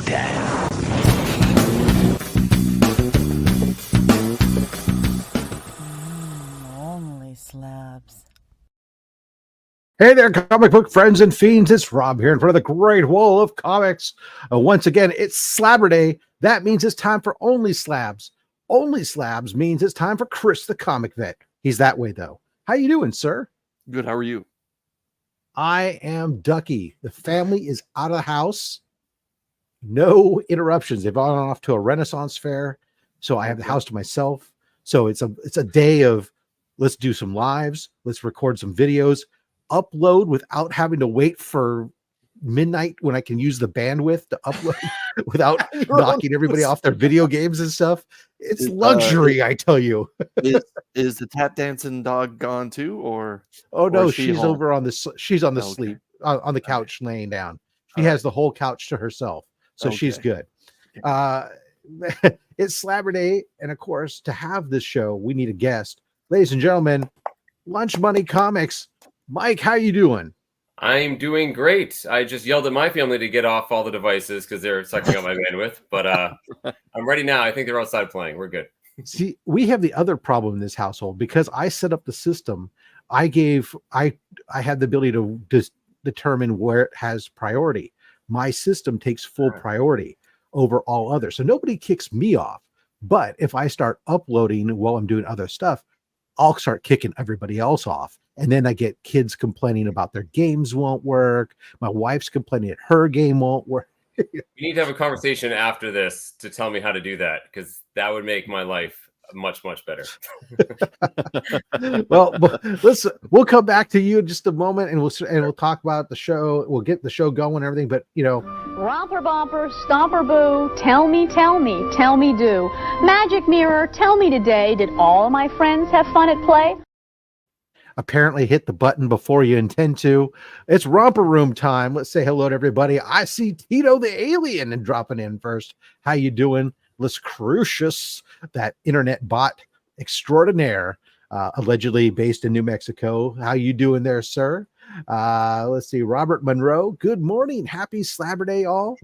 showtime. Only slabs. Hey there, comic book friends and fiends. It's Rob here in front of the Great Wall of Comics. Once again, it's Slabber Day. That means it's time for Only Slabs. Only Slabs means it's time for Chris the Comic Vet. He's that way, though. How you doing, sir? Good. How are you? I am Ducky. The family is out of the house. No interruptions. They've gone off to a Renaissance fair, so I have the house to myself. So it's a day of let's do some lives, let's record some videos, upload without having to wait for midnight when I can use the bandwidth to upload without knocking everybody off their video games and stuff. It's luxury, I tell you. is the tap dancing dog gone too, or? Oh no, or she's home? over on the she's on the Okay. sleep on the couch laying down. She All has the whole couch to herself, so she's Okay. good. It's Slabber Day, and of course, to have this show, we need a guest. Ladies and gentlemen, Lunch Money Comics. Mike, how you doing? I'm doing great. I just yelled at my family to get off all the devices because they're sucking up my bandwidth. But I'm ready now. I think they're outside playing. We're good. See, we have the other problem in this household because I set up the system. I had the ability to just determine where it has priority. My system takes full priority over all others. So nobody kicks me off. But if I start uploading while I'm doing other stuff, I'll start kicking everybody else off. And then I get kids complaining about their games won't work. My wife's complaining that her game won't work. We need to have a conversation after this to tell me how to do that, because that would make my life much, much better. Well, we'll come back to you in just a moment, and we'll talk about the show. We'll get the show going and everything. But Romper bumper, stomper boo, tell me, do. Magic mirror, tell me today, did all my friends have fun at play? apparently hit the button before you intend to. It's romper room time. Let's say hello to everybody. I see Tito the alien and dropping in first. How you doing? Les Crucius, that internet bot extraordinaire, allegedly based in New Mexico. How you doing there, sir? Let's see. Robert Monroe. Good morning. Happy Slabber Day, all.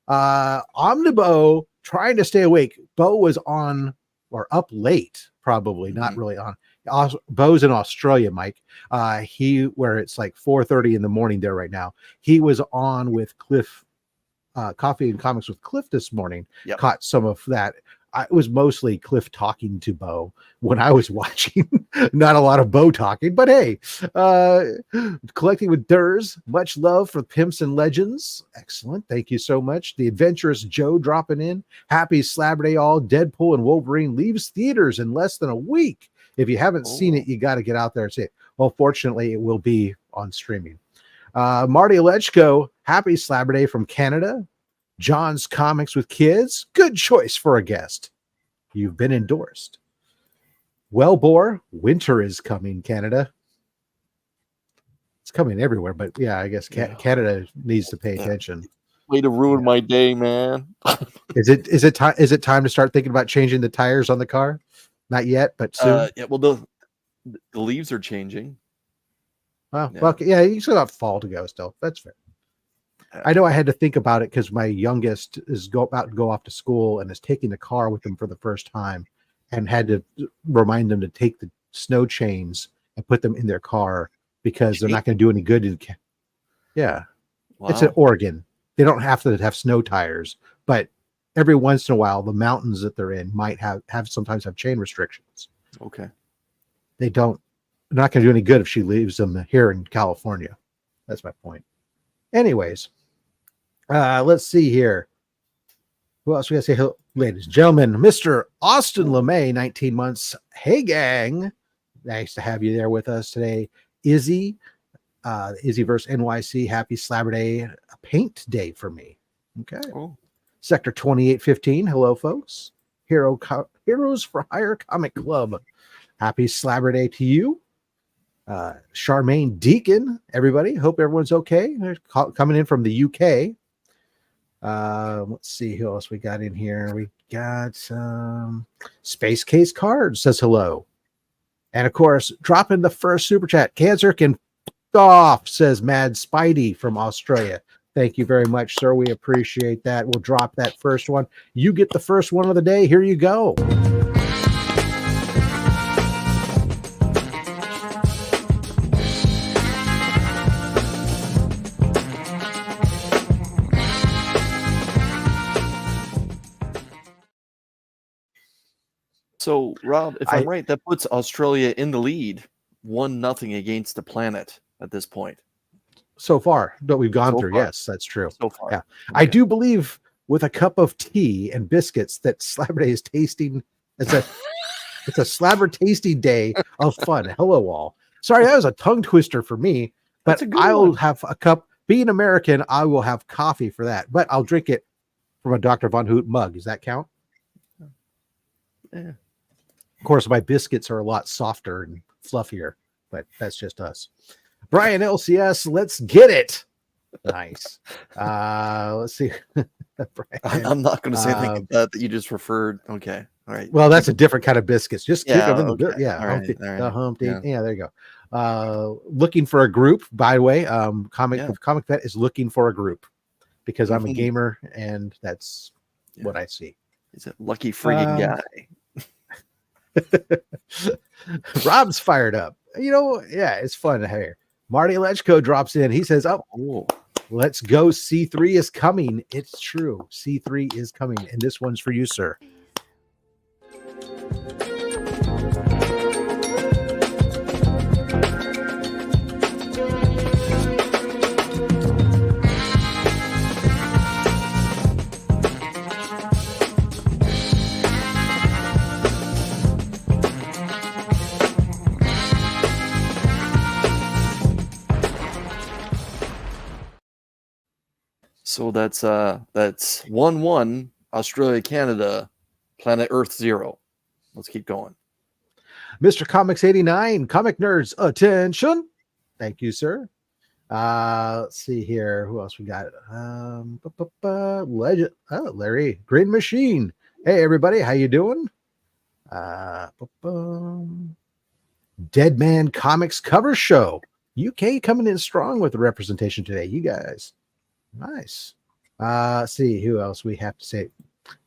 Omnibo trying to stay awake. Bo was on or up late, probably not really on. Bo's in Australia, Mike. Where it's like 4:30 in the morning there right now. He was on with Cliff, Coffee and Comics with Cliff this morning. Yep. Caught some of that. It was mostly Cliff talking to Bo when I was watching. Not a lot of Bo talking, but hey, collecting with Durs. Much love for Pimps and Legends. Excellent. Thank you so much. The Adventurous Joe dropping in. Happy Slabber Day all. Deadpool and Wolverine leaves theaters in less than a week. If you haven't seen it, you got to get out there and see it. Well, fortunately, it will be on streaming. Marty Alechko, happy Slabber Day from Canada. John's Comics with Kids. Good choice for a guest. You've been endorsed. Wellbore, winter is coming, Canada. It's coming everywhere, but yeah, I guess Canada needs to pay attention. Way to ruin my day, man. Is it time to start thinking about changing the tires on the car? Not yet, but soon. Yeah, well, the leaves are changing. Oh, yeah. Well, yeah, you still got fall to go still. That's fair. I know I had to think about it because my youngest is about to go off to school and is taking the car with him for the first time, and had to remind them to take the snow chains and put them in their car because they're not going to do any good. Yeah. Wow. It's in Oregon. They don't have to have snow tires, but every once in a while, the mountains that they're in might sometimes have chain restrictions. Okay. They're not going to do any good if she leaves them here in California. That's my point. Anyways, let's see here. Who else we got to say hello? Ladies and gentlemen, Mr. Austin LeMay, 19 months. Hey, gang. Nice to have you there with us today. Izzy, Izzyverse NYC. Happy Slabber Day. A paint day for me. Okay. Oh. Sector 2815. Hello, folks. Heroes for Hire Comic Club. Happy Slabber Day to you. Charmaine Deacon, everybody. Hope everyone's okay. They're coming in from the UK. Let's see who else we got in here. We got Space Case Cards says hello. And of course, drop in the first super chat. Cancer can off, says Mad Spidey from Australia. Thank you very much, sir. We appreciate that. We'll drop that first one. You get the first one of the day. Here you go. So, Rob, if I'm right, that puts Australia in the lead, 1-0 against the planet at this point. So far, that we've gone So through. far. Yes, that's true. So far. Yeah. Okay. I do believe with a cup of tea and biscuits that Slabber Day is tasting. It's a Slabber tasty day of fun. Hello, all. Sorry, that was a tongue twister for me, but That's a good I'll one. have a cup. Being American, I will have coffee for that, but I'll drink it from a Dr. Von Hoot mug. Does that count? Yeah. Of course, my biscuits are a lot softer and fluffier, but that's just us. Brian LCS, let's get it. Nice. Let's see. Brian, I'm not going to say anything that you just referred. Okay. All right. well, that's a different kind of biscuits. Just keep them in the okay. yeah. All right, Humpty, all the right. Humpty. Yeah. Yeah, there you go. Looking for a group, by the way. Comic Vet is looking for a group because I'm a gamer and that's what I see. He's a lucky friggin' guy. Rob's fired up. You know, yeah, it's fun here. Marty Lechko drops in. He says, "Oh, let's go. C3 is coming." It's true. C3 is coming, and this one's for you, sir. So that's 1-1 Australia, Canada, planet Earth 0. Let's keep going. Mr. Comics 89, comic nerds, attention. Thank you, sir. Let's see here. Who else we got? Legend. Oh, Larry Green Machine. Hey, everybody. How you doing? Dead Man Comics cover show. UK coming in strong with the representation today. You guys. Nice. See who else we have to say.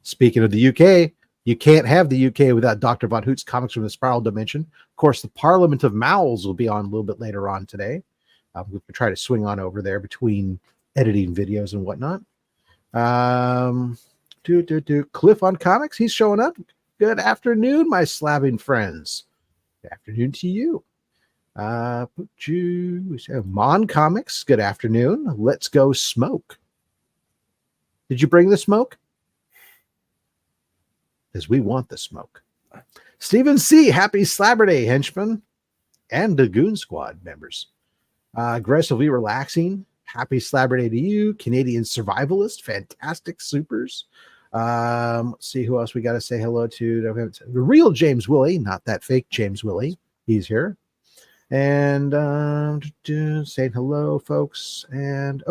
Speaking of the UK, you can't have the UK without Dr. Von Hoot's Comics from the Spiral Dimension. Of course, the Parliament of Mowls will be on a little bit later on today. We'll try to swing on over there between editing videos and whatnot. Cliff on Comics, he's showing up. Good afternoon, my slabbing friends. Good afternoon to you. Mon Comics, good afternoon. Let's go smoke. Did you bring the smoke? Because we want the smoke. Stephen C., happy Slabber Day, henchman, and the Goon Squad members. Aggressively relaxing, happy Slabber Day to you. Canadian survivalist, fantastic supers. Let's see who else we got to say hello to. The real James Willie, not that fake James Willie. He's here. And saying hello, folks. And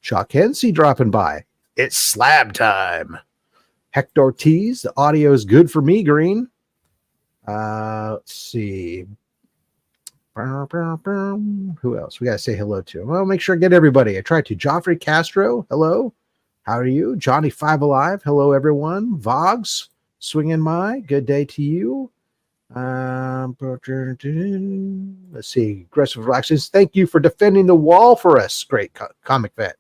Chuck Hensey dropping by. It's slab time. Hector Ortiz, the audio is good for me, Green. Let's see. Who else? We got to say hello to. Well, make sure I get everybody. I tried to. Joffrey Castro, hello. How are you? Johnny Five Alive, hello, everyone. Vogs, swinging my. Good day to you. Let's see. Aggressive Relaxes. Thank you for defending the wall for us. Great comic vet.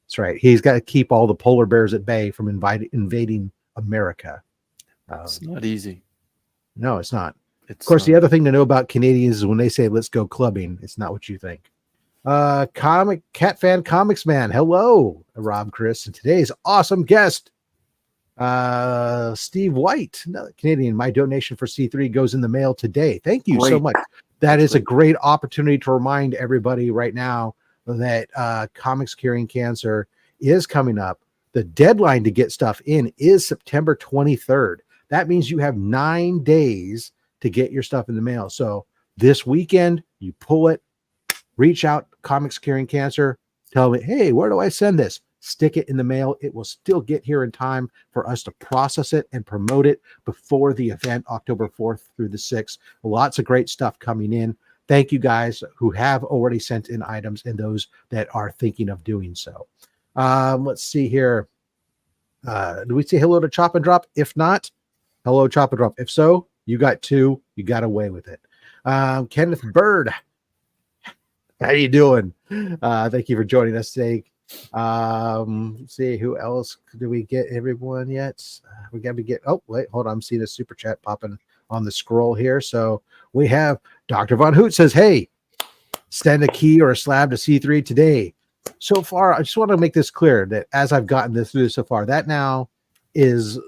That's right. He's got to keep all the polar bears at bay from invading America. It's not easy. No, it's not. It's of course, not. the other thing to know about Canadians is when they say "let's go clubbing," it's not what you think. Comic Cat Fan Comics Man. Hello, Rob, Chris, and today's awesome guest, Steve White, another Canadian. My donation for C3 goes in the mail today. Thank you so much. That is a great opportunity to remind everybody right now that Comics Curing Cancer is coming up. The deadline to get stuff in is September 23rd. That means you have 9 days to get your stuff in the mail. So this weekend, you pull it, reach out, Comics Curing Cancer, tell me, hey, where do I send this? Stick it in the mail. It will still get here in time for us to process it and promote it before the event, October 4th through the 6th. Lots of great stuff coming in. Thank you guys who have already sent in items and those that are thinking of doing so. Let's see here. Do we say hello to Chop and Drop? If not, hello, Chop and Drop. If so, you got 2. You got away with it. Kenneth Bird, how you doing? Thank you for joining us today. Let's see who else. Do we get everyone yet? We got to get. Oh, wait, hold on. I'm seeing a super chat popping on the scroll here. So we have Dr. Von Hoot says, "Hey, send a key or a slab to C3 today." So far, I just want to make this clear that as I've gotten this through so far, that now is,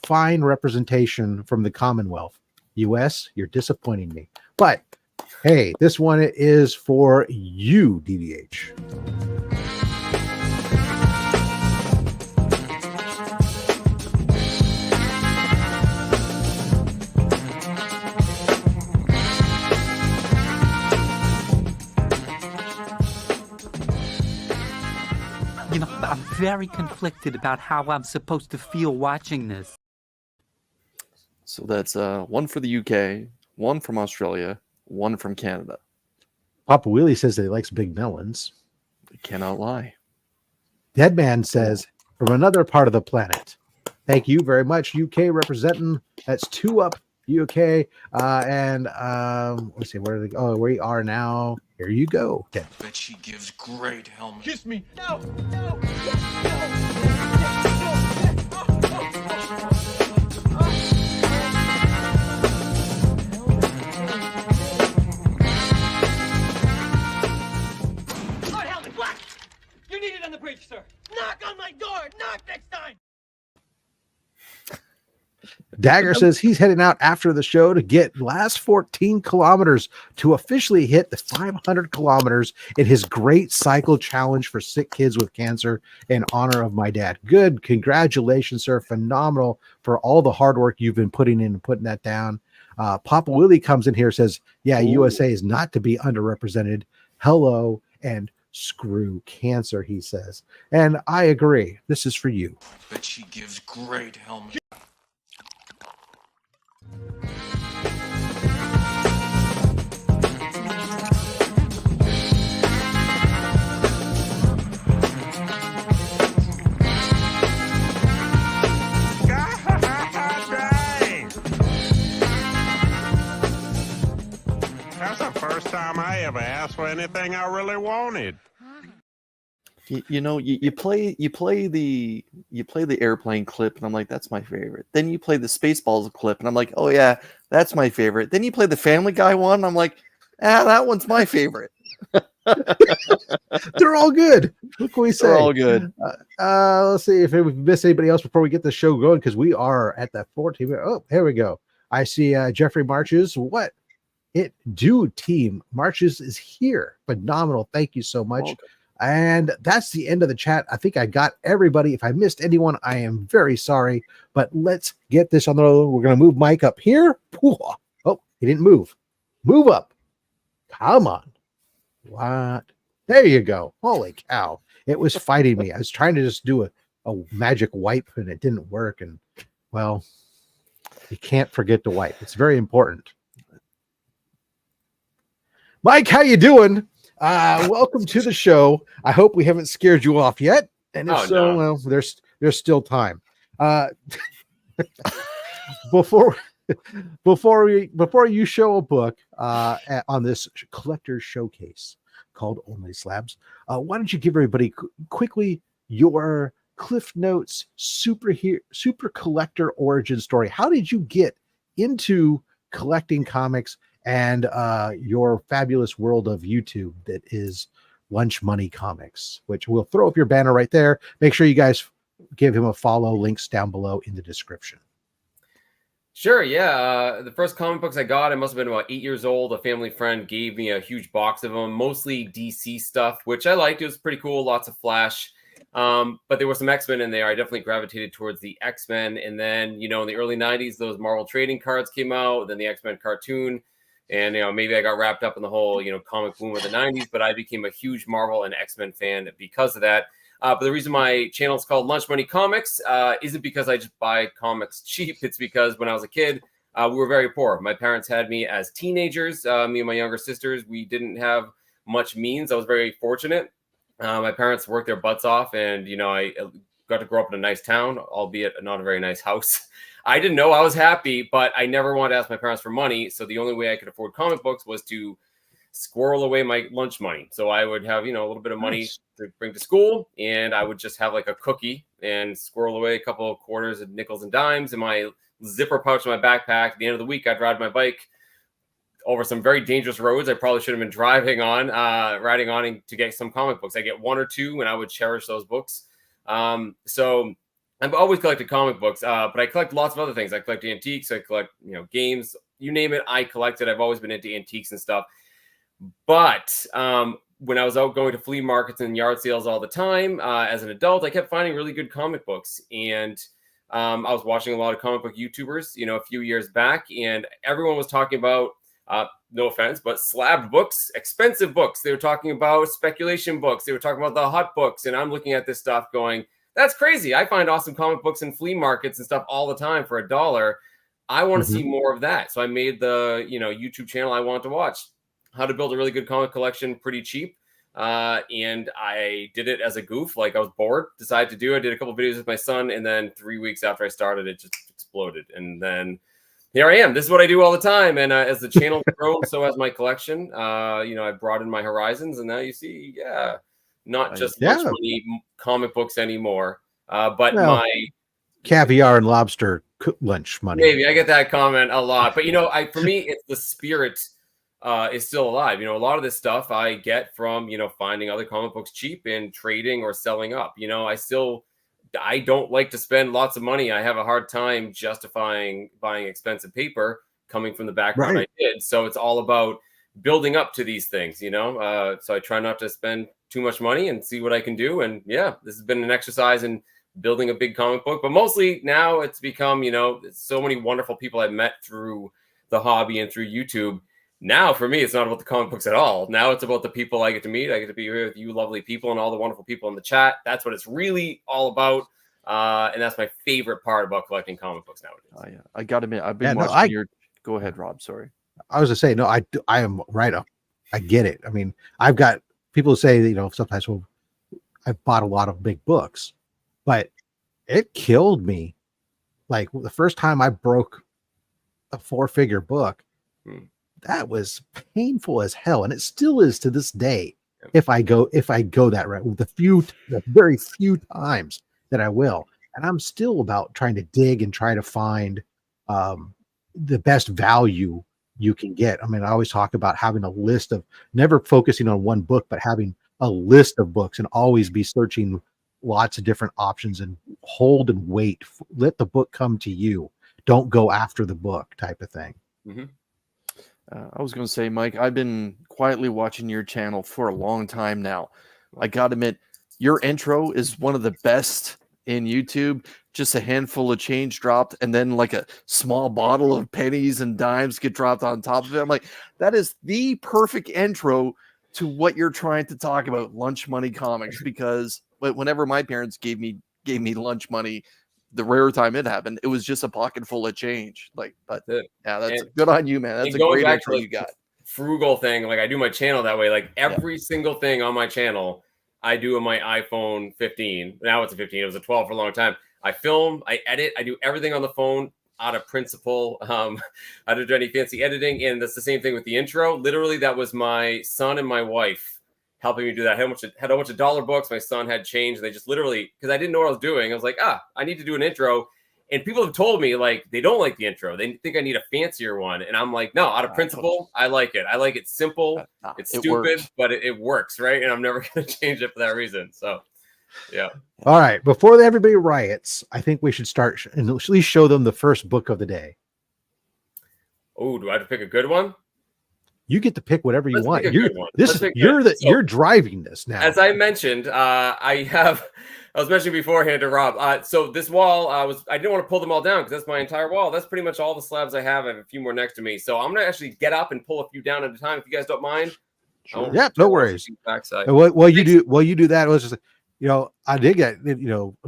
fine representation from the Commonwealth. US, you're disappointing me. But hey, this one is for you, DVH. I'm very conflicted about how I'm supposed to feel watching this. So that's 1 for the UK, 1 from Australia, 1 from Canada. Papa Willie says that he likes big melons. I cannot lie. Deadman says, from another part of the planet. Thank you very much, UK representing. That's 2 up, UK. Let's see, where they go? Oh, we are now. Here you go. Okay. Bet she gives great helmet. Kiss me. No. Lord help me, what? You're needed on the bridge, sir. Knock on my door. Knock next time. Dagger says he's heading out after the show to get last 14 kilometers to officially hit the 500 kilometers in his great cycle challenge for sick kids with cancer in honor of my dad. Good. Congratulations, sir. Phenomenal for all the hard work you've been putting in and putting that down. Papa Willie comes in here, says, yeah, USA is not to be underrepresented. Hello and screw cancer, he says. And I agree. This is for you. Bet she gives great helmet. That's the first time I ever asked for anything I really wanted. You play the airplane clip, and I'm like, that's my favorite. Then you play the Spaceballs clip, and I'm like, oh yeah, that's my favorite. Then you play the Family Guy one, I'm like, that one's my favorite. They're all good. What can we say? They're all good. Let's see if we miss anybody else before we get the show going, because we are at that 14. Oh, here we go. I see Jeffrey Marches. What it do, team? Marches is here. Phenomenal. Thank you so much. Welcome. And that's the end of the chat. I think I got everybody. If I missed anyone, I am very sorry. But let's get this on the road. We're going to move Mike up here. Oh, he didn't move. Move up. Come on. What? There you go. Holy cow. It was fighting me. I was trying to just do a magic wipe, and it didn't work. And, well, you can't forget to wipe. It's very important. Mike, how you doing? Welcome to the show. I hope we haven't scared you off yet. And if so, no. well, there's still time. Before you show a book on this collector's showcase called OnlySlabs, why don't you give everybody quickly your Cliff Notes super collector origin story? How did you get into collecting comics and your fabulous world of YouTube that is Lunch Money Comics, which we'll throw up your banner right there. Make sure you guys give him a follow. Links down below in the description. Sure, yeah. The first comic books I got, I must have been about 8 years old. A family friend gave me a huge box of them, mostly DC stuff, which I liked. It was pretty cool, lots of Flash. But there were some X-Men in there. I definitely gravitated towards the X-Men. And then, in the early 90s, those Marvel trading cards came out, then the X-Men cartoon. And, maybe I got wrapped up in the whole, comic boom of the 90s, but I became a huge Marvel and X-Men fan because of that. But the reason my channel is called Lunch Money Comics isn't because I just buy comics cheap. It's because when I was a kid, we were very poor. My parents had me as teenagers. Me and my younger sisters, we didn't have much means. I was very fortunate. My parents worked their butts off, and I got to grow up in a nice town, albeit not a very nice house. I didn't know I was happy, but I never wanted to ask my parents for money. So the only way I could afford comic books was to squirrel away my lunch money. So I would have, a little bit of money to bring to school, and I would just have like a cookie and squirrel away a couple of quarters and nickels and dimes in my zipper pouch in my backpack. At the end of the week, I'd ride my bike over some very dangerous roads I probably should have been riding on to get some comic books. I get one or two, and I would cherish those books. So I've always collected comic books, but I collect lots of other things. I collect antiques. I collect, games. You name it, I collect it. I've always been into antiques and stuff. But when I was out going to flea markets and yard sales all the time as an adult, I kept finding really good comic books. And I was watching a lot of comic book YouTubers, a few years back, and everyone was talking about, no offense, but slab books, expensive books. They were talking about speculation books. They were talking about the hot books. And I'm looking at this stuff going, that's crazy. I find awesome comic books in flea markets and stuff all the time for $1. I want to see more of that. So I made the, YouTube channel I want to watch. How to build a really good comic collection pretty cheap. And I did it as a goof. Like, I was bored, decided to do it. I did a couple videos with my son. And then 3 weeks after I started, it just exploded. And then here I am. This is what I do all the time. And as the channel grown, so has my collection. I broadened my horizons. And now you see, not just lunch money comic books anymore. But my caviar and lobster lunch money. Maybe I get that comment a lot. But, for me, it's the spirit is still alive. A lot of this stuff I get from, finding other comic books cheap and trading or selling up. I don't like to spend lots of money. I have a hard time justifying buying expensive paper coming from the background I did. So it's all about building up to these things, so I try not to spend too much money and see what I can do. And this has been an exercise in building a big comic book, but mostly now it's become, so many wonderful people I've met through the hobby and through YouTube. Now, for me, it's not about the comic books at all. Now it's about the people I get to meet. I get to be here with you lovely people and all the wonderful people in the chat. That's what it's really all about. And that's my favorite part about collecting comic books nowadays. Oh, yeah. I got to admit, I've been watching your... Go ahead, Rob. Sorry. I was going to say, no, I am right up. I get it. I mean, I've got people say that, sometimes, well, I've bought a lot of big books, but it killed me. Like, the first time I broke a 4-figure book, that was painful as hell, and it still is to this day. If I go that route, the very few times that I will, and I'm still about trying to dig and try to find the best value you can get. I mean, I always talk about having a list of, never focusing on one book, but having a list of books and always be searching lots of different options and hold and wait. Let the book come to you. Don't go after the book, type of thing. I was going to say, Mike, I've been quietly watching your channel for a long time now. I got to admit, your intro is one of the best in YouTube. Just a handful of change dropped, and then like a small bottle of pennies and dimes get dropped on top of it. I'm like, that is the perfect intro to what you're trying to talk about, lunch money comics. Because whenever my parents gave me lunch money, the rare time it happened, it was just a pocket full of change. Like, but that's good on you, man. That's a great intro you got. Frugal thing. Like, I do my channel that way. Like, every single thing on my channel, I do on my iPhone 15. Now it's a 15. It was a 12 for a long time. I film, I edit, I do everything on the phone out of principle. I don't do any fancy editing. And that's the same thing with the intro. Literally, that was my son and my wife helping me do that. I had a bunch of dollar books. My son had change. They just literally, because I didn't know what I was doing, I was like, I need to do an intro. And people have told me, like, they don't like the intro. They think I need a fancier one. And I'm like, no, out of principle, I like it. I like it simple. It's stupid, but it works, right? And I'm never going to change it for that reason. So, yeah. All right. Before everybody riots, I think we should start and at least show them the first book of the day. Oh, do I have to pick a good one? You get to pick whatever you want. You're driving this now. As I mentioned, I was mentioning beforehand to Rob. So this wall, I didn't want to pull them all down because that's my entire wall. That's pretty much all the slabs I have. I have a few more next to me. So I'm gonna actually get up and pull a few down at a time if you guys don't mind. Sure. Yeah, no worries. While you do that, it was just, I did get,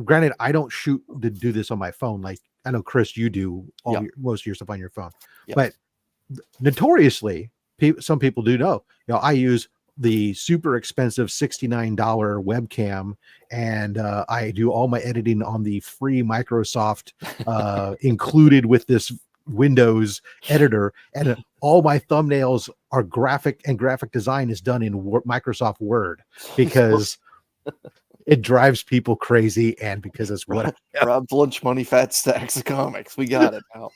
granted, I don't shoot to do this on my phone. Like, I know, Chris, you do most of your stuff on your phone, but notoriously, some people do know, I use the super expensive $69 webcam, and I do all my editing on the free Microsoft included with this Windows editor, and all my thumbnails are graphic design is done in Microsoft Word because it drives people crazy, and because it's what Rob's lunch money, fat stacks of comics. We got it now.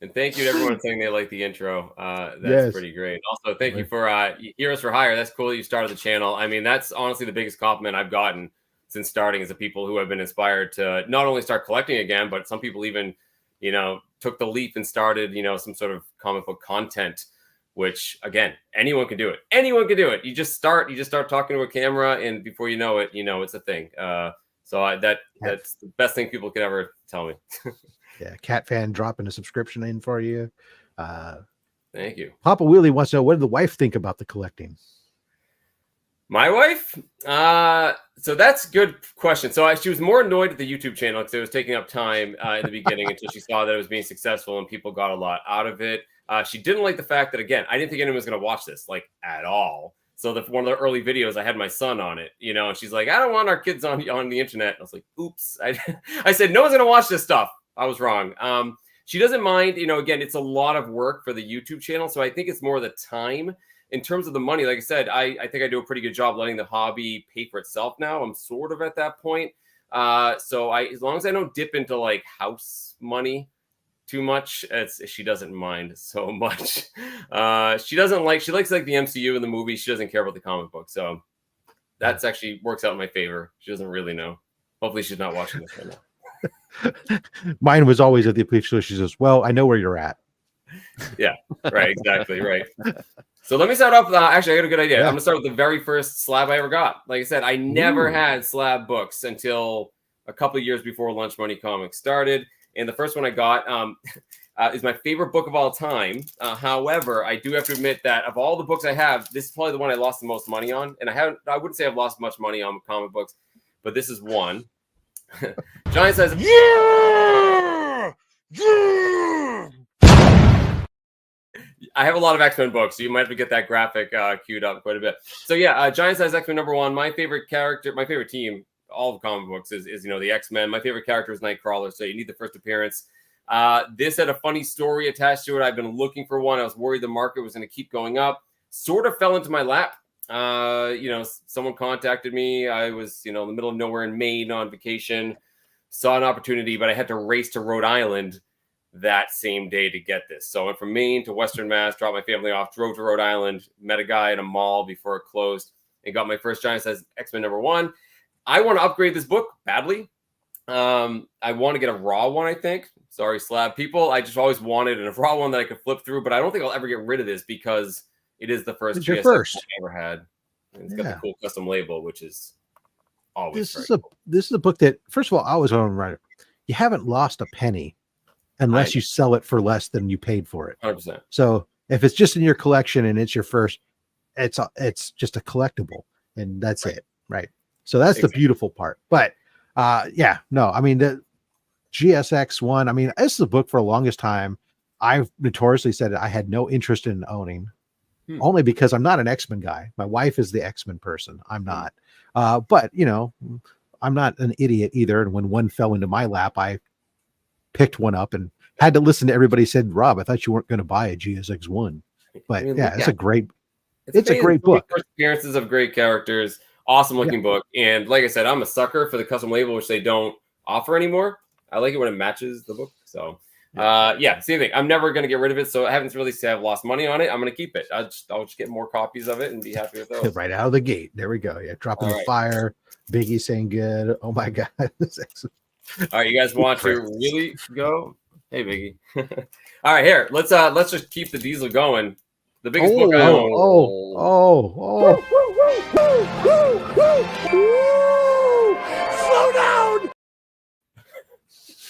And thank you to everyone saying they like the intro. That's pretty great. Also, thank you for Heroes for Hire. That's cool that you started the channel. I mean, that's honestly the biggest compliment I've gotten since starting, is the people who have been inspired to not only start collecting again, but some people even, you know, took the leap and started, you know, some sort of comic book content, which again, anyone can do it. Anyone can do it. You just start talking to a camera, and before you know it, it's a thing. That's the best thing people could ever tell me. Yeah, Cat Fan dropping a subscription in for you. Thank you. Papa Willie wants to know, what did the wife think about the collecting? My wife? So that's a good question. So she was more annoyed at the YouTube channel because it was taking up time in the beginning until she saw that it was being successful and people got a lot out of it. She didn't like the fact that, again, I didn't think anyone was going to watch this, like, at all. So one of the early videos, I had my son on it, and she's like, I don't want our kids on the internet. I was like, oops. I said, no one's going to watch this stuff. I was wrong. She doesn't mind, again, it's a lot of work for the YouTube channel. So I think it's more the time. In terms of the money, like I said, I think I do a pretty good job letting the hobby pay for itself now. I'm sort of at that point. So as long as I don't dip into like house money too much, she doesn't mind so much. She likes like the MCU and the movies. She doesn't care about the comic book. So that's actually works out in my favor. She doesn't really know. Hopefully she's not watching this right now. Mine was always at the police. She says, well, I know where you're at. Yeah, right. Exactly. Right. So let me start off. Actually, I got a good idea. Yeah. I'm gonna start with the very first slab I ever got. Like I said, I never had slab books until a couple of years before Lunch Money Comics started. And the first one I got is my favorite book of all time. However, I do have to admit that of all the books I have, this is probably the one I lost the most money on. And I wouldn't say I've lost much money on comic books, but this is one. Giant says, yeah! I have a lot of X-Men books, so you might have to get that graphic queued up quite a bit. So yeah, Giant Size X-Men #1. My favorite character, my favorite team, all of comic books is the X-Men. My favorite character is Nightcrawler, so you need the first appearance. This had a funny story attached to it. I've been looking for one. I was worried the market was going to keep going up. Sort of fell into my lap. Someone contacted me. I was, in the middle of nowhere in Maine on vacation, saw an opportunity, but I had to race to Rhode Island that same day to get this. So I went from Maine to Western Mass, dropped my family off, drove to Rhode Island, met a guy in a mall before it closed, and got my first Giant Size X-Men #1. I want to upgrade this book badly. I want to get a raw one, I think. Sorry, slab people. I just always wanted a raw one that I could flip through, but I don't think I'll ever get rid of this because it is the first GSX I ever had. And it's got the cool custom label, which is always this is a book that, first of all, I was on writer. You haven't lost a penny unless you sell it for less than you paid for it. 100%. So if it's just in your collection and it's your first, it's just a collectible, and that's it, right? So that's the beautiful part. But I mean, the GSX one, I mean, this is a book for the longest time I've notoriously said I had no interest in owning, only because I'm not an X-Men guy. My wife is the X-Men person. I'm not. But I'm not an idiot either. And when one fell into my lap, I picked one up and had to listen to everybody said, Rob, I thought you weren't going to buy a GSX one. But it's a great book. First appearances of great characters, awesome looking book. And like I said, I'm a sucker for the custom label, which they don't offer anymore. I like it when it matches the book. So same thing. I'm never going to get rid of it. So I haven't really said I've lost money on it. I'm going to keep it. I'll just get more copies of it and be happy with those. Right out of the gate. There we go. Yeah. Dropping the fire. Biggie saying good. Oh my God. All right. You guys want to really go? Hey, Biggie. All right, here. Let's just keep the diesel going. The biggest book I own. Slow down.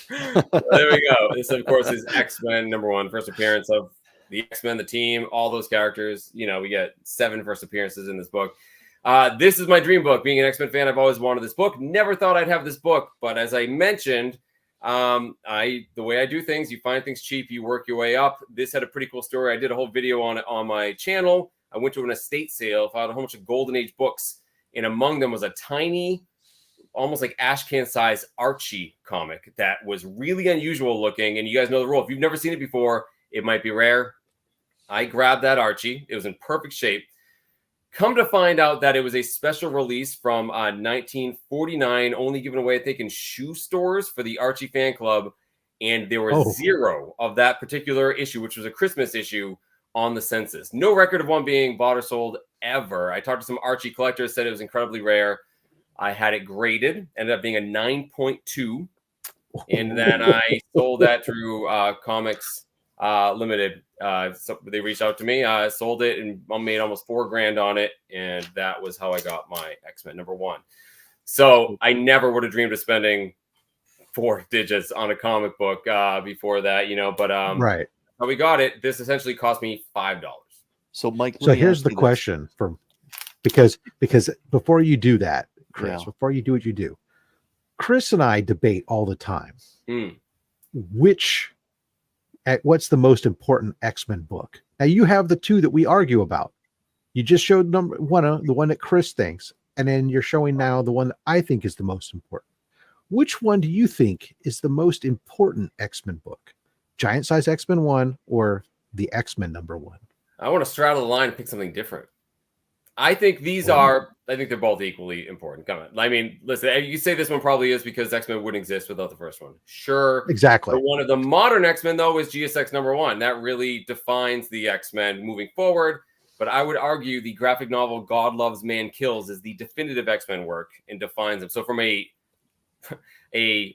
There we go. This, of course, is X-Men #1, first appearance of the X-Men, the team, all those characters. We get 7 first appearances in this book. This is my dream book. Being an X-Men fan, I've always wanted this book. Never thought I'd have this book, but as I mentioned, The way I do things, you find things cheap, you work your way up. This had a pretty cool story. I did a whole video on it on my channel. I went to an estate sale, found a whole bunch of Golden Age books, and among them was a tiny, almost like ashcan size Archie comic that was really unusual looking. And you guys know the rule. If you've never seen it before, it might be rare. I grabbed that Archie. It was in perfect shape. Come to find out that it was a special release from 1949, only given away, I think, in shoe stores for the Archie fan club. And there were zero of that particular issue, which was a Christmas issue, on the census. No record of one being bought or sold ever. I talked to some Archie collectors, said it was incredibly rare. I had it graded, ended up being a 9.2. And then I sold that through Comics Limited. So they reached out to me. I sold it and made almost $4,000 on it. And that was how I got my X-Men #1. So I never would have dreamed of spending 4 digits on a comic book before that, but right. How we got it, this essentially cost me $5. So Mike, so here's the question because before you do that, Chris, before you do what you do, Chris and I debate all the time. What's the most important X-Men book? Now you have the two that we argue about. You just showed the one that Chris thinks, and then you're showing now the one that I think is the most important. Which one do you think is the most important X-Men book? Giant Size X-Men 1 or the X-Men #1? I want to straddle the line and pick something different. I think I think they're both equally important. Come on. I mean, listen, you say this one probably is because X-Men wouldn't exist without the first one. Sure. Exactly. But one of the modern X-Men, though, is GSX #1. That really defines the X-Men moving forward. But I would argue the graphic novel God Loves, Man Kills is the definitive X-Men work and defines them. So from a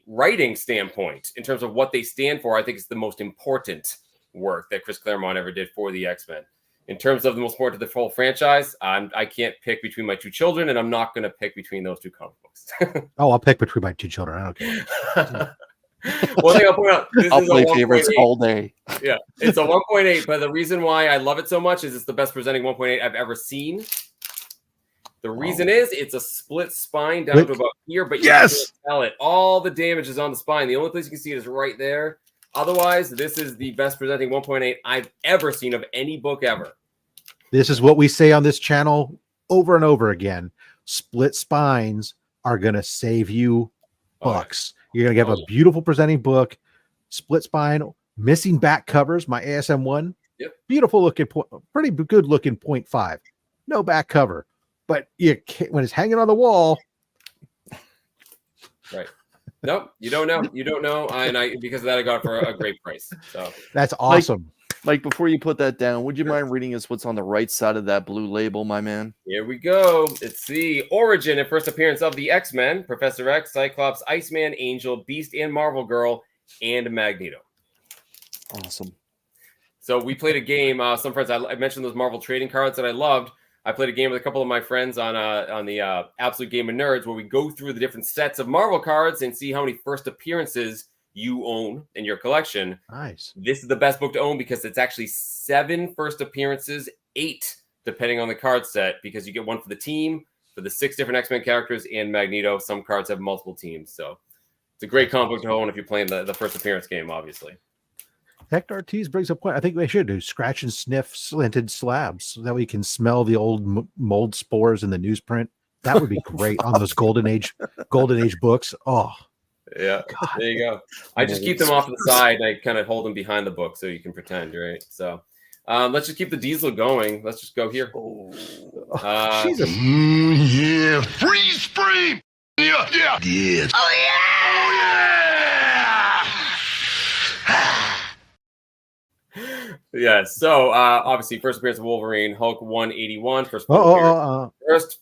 writing standpoint, in terms of what they stand for, I think it's the most important work that Chris Claremont ever did for the X-Men. In terms of the most important to the full franchise, I can't pick between my two children, and I'm not going to pick between those two comic books. I'll pick between my two children. I don't care. One thing I'll point out, this I'll is play a favorites 1.8. all day. Yeah, it's a 1.8, but the reason why I love it so much is it's the best presenting 1.8 I've ever seen. The reason is it's a split spine down to about here, but you can't tell it. All the damage is on the spine. The only place you can see it is right there. Otherwise, this is the best presenting 1.8 I've ever seen of any book ever. This is what we say on this channel over and over again. Split spines are going to save you bucks. You're going to have a beautiful presenting book, split spine, missing back covers. My ASM 1, beautiful looking, pretty good looking 0.5. No back cover. But you can't, when it's hanging on the wall. Right. Nope. You don't know. You don't know. And because of that, I got it for a great price. So that's awesome. Mike, before you put that down, would you mind reading us what's on the right side of that blue label, my man? Here we go. It's the origin and first appearance of the X-Men, Professor X, Cyclops, Iceman, Angel, Beast, and Marvel Girl, and Magneto. Awesome. So we played a game. Some friends, I mentioned those Marvel trading cards that I loved. I played a game with a couple of my friends on the Absolute Game of Nerds where we go through the different sets of Marvel cards and see how many first appearances you own in your collection. Nice. This is the best book to own because it's actually 7 first appearances, 8 depending on the card set, because you get one for the team, for the 6 different X-Men characters, and Magneto. Some cards have multiple teams. So it's a great comic book to own if you're playing the first appearance game, obviously. Hector Ortiz brings a point. I think we should do scratch and sniff slanted slabs so that we can smell the old mold spores in the newsprint. That would be great on those golden age books. Oh, yeah. God. There you go. I just keep them off to the side. And I kind of hold them behind the book so you can pretend, right? So let's just keep the diesel going. Let's just go here. Jesus. Yeah, freeze frame. Yeah. Oh yeah. Oh yeah. Yeah, so obviously first appearance of Wolverine, Hulk 181, first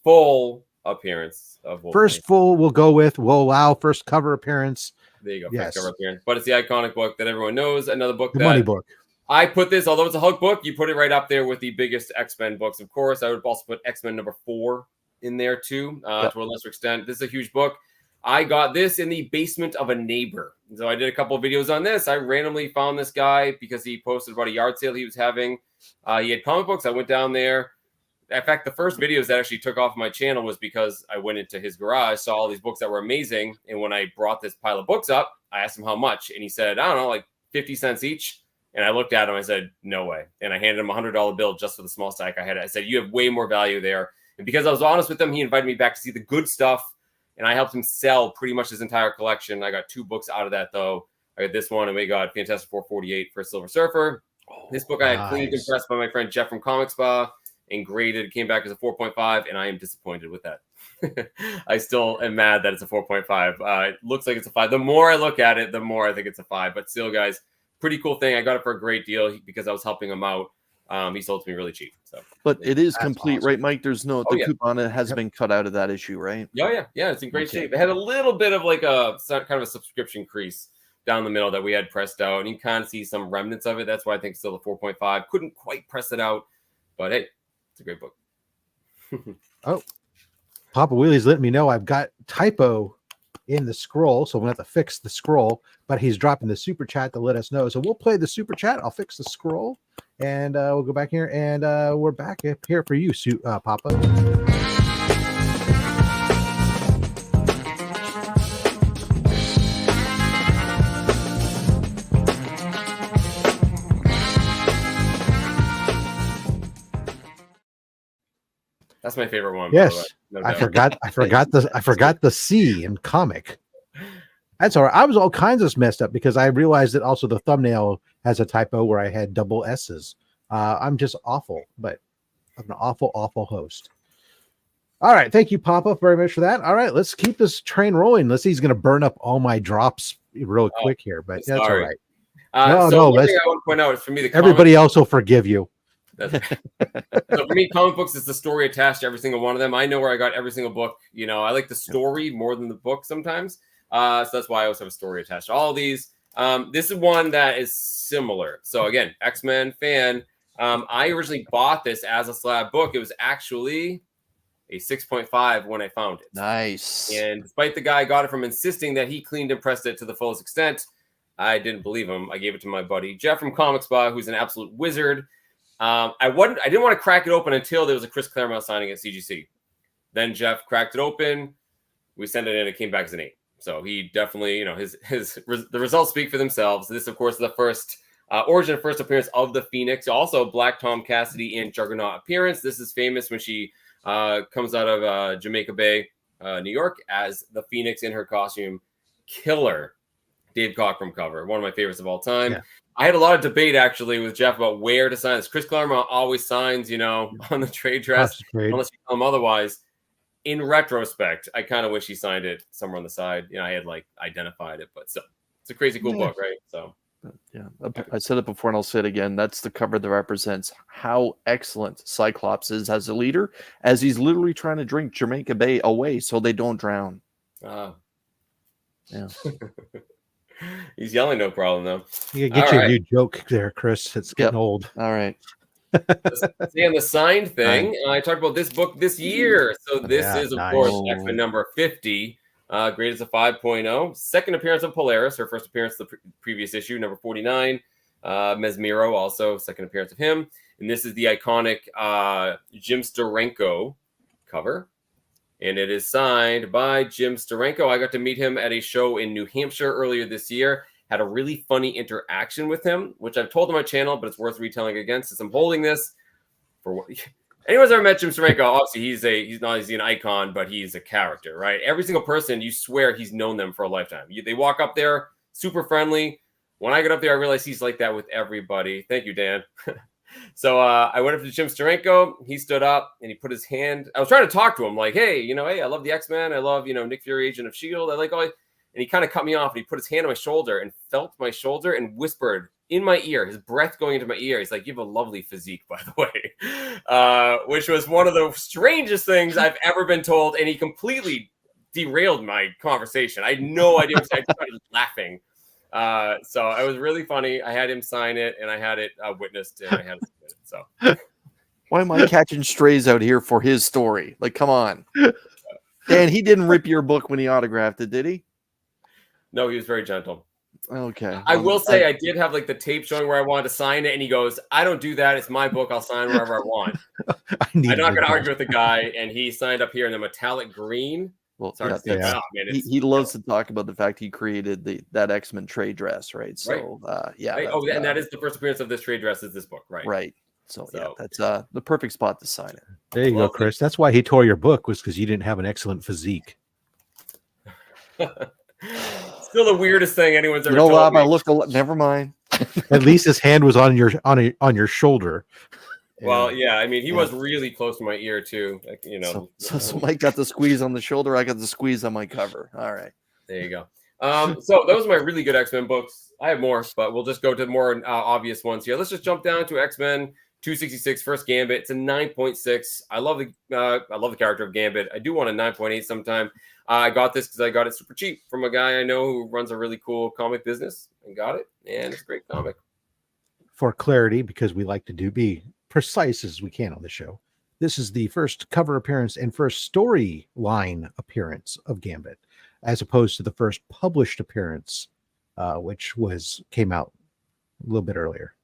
full appearance of Wolverine. First full we'll allow first cover appearance. There you go, first cover appearance. But it's the iconic book that everyone knows. Another book, the money book. I put this, although it's a Hulk book, you put it right up there with the biggest X-Men books, of course. I would also put X-Men #4 in there too, to a lesser extent. This is a huge book. I got this in the basement of a neighbor. So I did a couple of videos on this. I randomly found this guy because he posted about a yard sale he was having. He had comic books. I went down there. In fact, the first videos that actually took off my channel was because I went into his garage, saw all these books that were amazing. And when I brought this pile of books up, I asked him how much, and he said, I don't know, like 50 cents each. And I looked at him, I said, no way. And I handed him a $100 bill just for the small stack I had. I said, you have way more value there. And because I was honest with him, he invited me back to see the good stuff. And I helped him sell pretty much his entire collection. I got 2 books out of that, though. I got this one, and we got Fantastic 448 for Silver Surfer. This book I had cleaned and pressed by my friend Jeff from Comic Spa and graded, came back as a 4.5, and I am disappointed with that. I still am mad that it's a 4.5. It looks like it's a 5. The more I look at it, the more I think it's a 5. But still, guys, pretty cool thing. I got it for a great deal because I was helping him out. He sold to me really cheap. So, but it is That's complete, awesome. right, Mike? There's no coupon. It has been cut out of that issue, right? Yeah. It's in great shape. It had a little bit of like a kind of a subscription crease down the middle that we had pressed out, and you can kind of see some remnants of it. That's why I think it's still a 4.5. Couldn't quite press it out, but hey, it's a great book. Oh, Papa Wheelie's letting me know I've got typo in the scroll, so we'll have to fix the scroll, but he's dropping the super chat to let us know. So we'll play the super chat. I'll fix the scroll, and we'll go back here, and we're back here for you, Papa. That's my favorite one. Yes, no I doubt. forgot the C in comic. That's all right. I was all kinds of messed up because I realized that also the thumbnail has a typo where I had double S's. I'm just awful, but I'm an awful host. All right, thank you, Papa, very much for that. All right, let's keep this train rolling. Let's see, he's going to burn up all my drops real quick here, but that's all right. One thing I want to point out is for me, everybody else will forgive you. So for me, comic books is the story attached to every single one of them. I know where I got every single book. You know, I like the story more than the book sometimes. So that's why I always have a story attached to all of these. This is one that is similar. So again, X-Men fan. I originally bought this as a slab book. It was actually a 6.5 when I found it. Nice. And despite the guy got it from insisting that he cleaned and pressed it to the fullest extent, I didn't believe him. I gave it to my buddy Jeff from Comic Spa, who's an absolute wizard. I didn't want to crack it open until there was a Chris Claremont signing at CGC. Then Jeff cracked it open. We sent it in. It came back as an 8. So he definitely, you know, the results speak for themselves. This, of course, is the first origin, first appearance of the Phoenix. Also, Black Tom Cassidy in Juggernaut appearance. This is famous when she comes out of Jamaica Bay, New York, as the Phoenix in her costume. Killer Dave Cockrum cover. One of my favorites of all time. Yeah. I had a lot of debate actually with Jeff about where to sign this. Chris Claremont always signs, you know, on the trade dress, unless you tell him otherwise. In retrospect, I kind of wish he signed it somewhere on the side. You know, I had like identified it, but so it's a crazy cool book, right? So yeah, I said it before and I'll say it again. That's the cover that represents how excellent Cyclops is as a leader, as he's literally trying to drink Jamaica Bay away so they don't drown. Yeah. He's yelling, no problem though. You get you a new joke there, Chris. It's getting old. All right. See, on the signed thing, I talked about this book this year. So this is, of course, X-Men number 50, graded as a 5.0. Second appearance of Polaris, her first appearance the previous issue, number 49. Mesmero, also second appearance of him. And this is the iconic Jim Steranko cover. And it is signed by Jim Steranko. I got to meet him at a show in New Hampshire earlier this year. Had a really funny interaction with him, which I've told on my channel, but it's worth retelling again since I'm holding this. For what anyone's ever met Jim Steranko, obviously he's an icon, but he's a character, right? Every single person, you swear he's known them for a lifetime. They walk up there, super friendly. When I get up there, I realize he's like that with everybody. Thank you, Dan. So I went up to Jim Steranko. He stood up and he put his hand. I was trying to talk to him like, hey, I love the X-Men. I love, Nick Fury, Agent of S.H.I.E.L.D. I like all. And he kind of cut me off and he put his hand on my shoulder and felt my shoulder and whispered in my ear, his breath going into my ear. He's like, you have a lovely physique, by the way, which was one of the strangest things I've ever been told. And he completely derailed my conversation. I had no idea what I started laughing. So it was really funny. I had him sign it and I had it witnessed and I had it submitted. So why am I catching strays out here for his story? Like, come on. Dan, he didn't rip your book when he autographed it, did he? No, he was very gentle. Okay. I will say I did have like the tape showing where I wanted to sign it, and he goes, I don't do that. It's my book. I'll sign wherever I want. I'm not going to argue with the guy, and he signed up here in the metallic green Well, It's hard yeah, to say. yeah. I mean, he loves to talk about the fact he created that X-Men trade dress, right? Right. So yeah, Right. that's, And that is the first appearance of this trade dress is this book, right? right. So yeah, So- that's the perfect spot to sign it. There you go, Lovely. Chris. That's why he tore your book, was because you didn't have an excellent physique. Still the weirdest thing anyone's ever You know, told Rob, me. I looked a lot. Never mind. At least his hand was on your shoulder. Well, And- yeah, I mean, he Yeah. was really close to my ear too. Like, you know, So Mike got the squeeze on the shoulder. I got the squeeze on my cover. All right. there you go. So those are my really good X-Men books. I have more, but we'll just go to the more obvious ones here. Let's just jump down to X-Men 266 First Gambit. It's a 9.6. I love the character of Gambit. I do want a 9.8 sometime. I got this because I got it super cheap from a guy I know who runs a really cool comic business and got it, and it's a great comic. For clarity, because we like to be precise as we can on the show, this is the first cover appearance and first storyline appearance of Gambit, as opposed to the first published appearance, which came out a little bit earlier.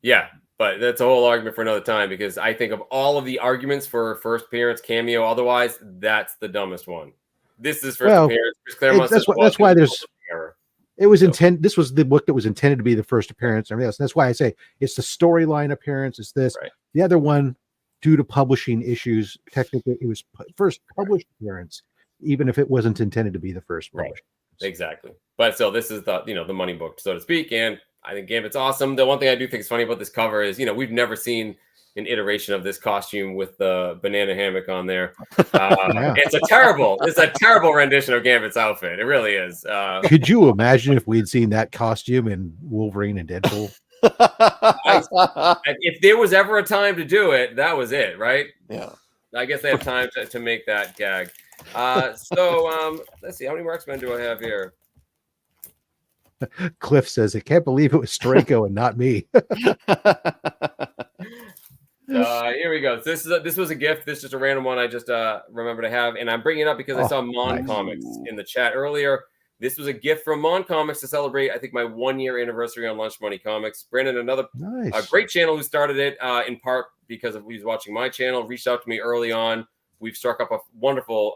Yeah, but that's a whole argument for another time because I think of all of the arguments for first appearance, cameo, otherwise, that's the dumbest one. This is first appearance. Chris Claremont says, That's why there's. error. It was This was the book that was intended to be the first appearance and everything else. And that's why I say it's the storyline appearance. It's this. Right. The other one, due to publishing issues, technically it was first published appearance, even if it wasn't intended to be the first published. Right. Exactly. But so this is the money book, so to speak. And I think Gambit's awesome. The one thing I do think is funny about this cover is, we've never seen an iteration of this costume with the banana hammock on there. Yeah. It's a terrible rendition of Gambit's outfit. It really is. Could you imagine if we'd seen that costume in Wolverine and Deadpool? If there was ever a time to do it, that was it, right? Yeah. I guess they have time to make that gag. So let's see. How many more X-Men do I have here? Cliff says, I can't believe it was Straco and not me. Here we go. So this was a gift. This is just a random one I just remember to have. And I'm bringing it up because I saw Mon Comics in the chat earlier. This was a gift from Mon Comics to celebrate, I think, my 1-year anniversary on Lunch Money Comics. Brandon, another great channel who started it in part because he was watching my channel, reached out to me early on. We've struck up a wonderful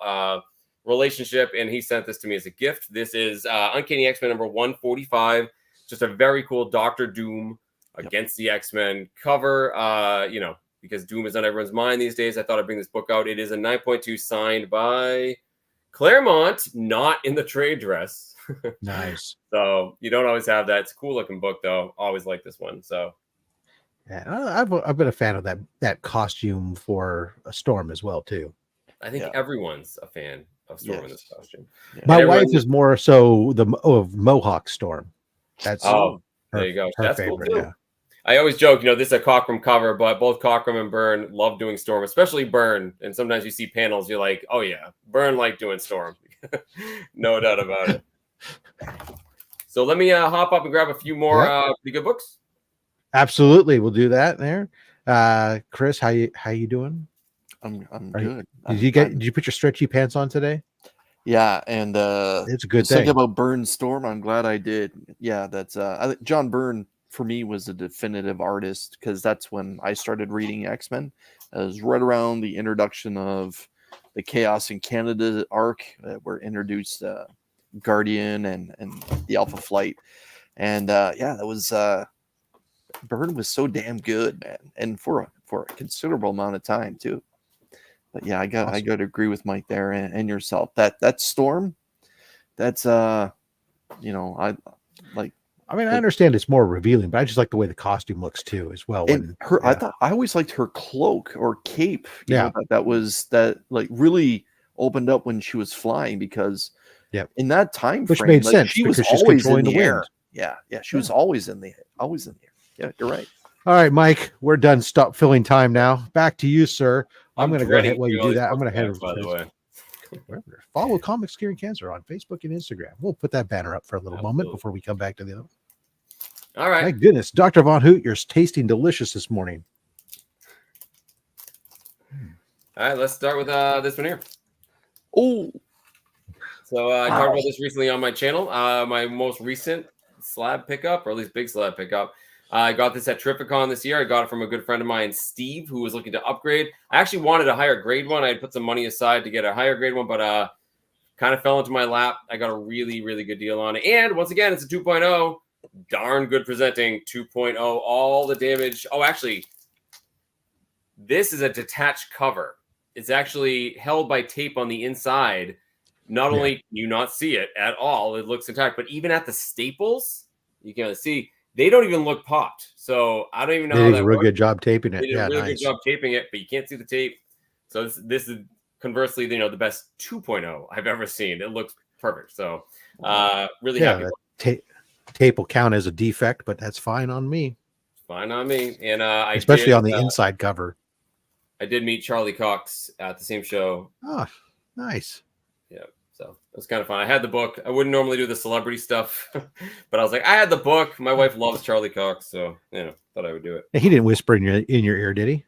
relationship, and he sent this to me as a gift. This is Uncanny X-Men number 145. Just a very cool Dr. Doom against the X-Men cover. Because Doom is on everyone's mind these days, I thought I'd bring this book out. It is a 9.2 signed by Claremont, not in the trade dress. Nice. So you don't always have that. It's a cool looking book, though. Always like this one. So yeah, I've been a fan of that costume for a Storm as well too. I think everyone's a fan of Storm in this costume. Yeah. My wife is more so of Mohawk Storm. That's there you go. Her That's favorite. cool too. Yeah. I always joke, this is a Cockrum cover, but both Cockrum and Byrne love doing Storm, especially Byrne. And sometimes you see panels, you're like, oh yeah, Byrne liked doing Storm. No doubt about it. So let me hop up and grab a few more pretty good books. Absolutely, we'll do that there. Chris, how you doing? I'm good. Did you put your stretchy pants on today? Yeah, and it's a good thing thing about Byrne Storm. I'm glad I did. Yeah, that's John Byrne for me was a definitive artist because that's when I started reading X-Men. It was right around the introduction of the Chaos in Canada arc. We're introduced Guardian and the Alpha Flight, and that was Byrne was so damn good, man, and for a considerable amount of time too. But yeah, I got to agree with Mike there and yourself. That Storm, that's I like. I mean, I understand it's more revealing, but I just like the way the costume looks too, as well. And I always liked her cloak or cape. You know, that really opened up when she was flying because in that time frame, which made sense she was because she's always controlling in the air. wind. Yeah, she was always in the air. Yeah, you're right. All right, Mike, we're done. Stop filling time now. Back to you, sir. I'm going to go ahead while you do that. I'm going to head over by the way. Follow Comics Curing Cancer on Facebook and Instagram. We'll put that banner up for a little moment before we come back to the other. All right. My goodness, Dr. Von Hoot, you're tasting delicious this morning. All right, let's start with this one here. Oh, so I talked about this recently on my channel. My most recent slab pickup, or at least big slab pickup. I got this at Terrificon this year. I got it from a good friend of mine, Steve, who was looking to upgrade. I actually wanted a higher grade one. I had put some money aside to get a higher grade one, but kind of fell into my lap. I got a really, really good deal on it. And once again, it's a 2.0. Darn good presenting 2.0. All the damage. Oh, actually, this is a detached cover. It's actually held by tape on the inside. Not only can you not see it at all, it looks intact, but even at the staples, you can see they don't even look popped. So I don't even know They how did that a real works. good job taping it. They did Yeah, a really nice. good job taping it, but you can't see the tape. So this is conversely, the best 2.0 I've ever seen. It looks perfect. So really happy. Tape will count as a defect, but that's fine on me. Fine on me. And especially on the inside cover. I did meet Charlie Cox at the same show. Oh, nice. Yeah. So it was kind of fun. I had the book. I wouldn't normally do the celebrity stuff, but I was like, I had the book. My wife loves Charlie Cox, so thought I would do it. He didn't whisper in your ear, did he?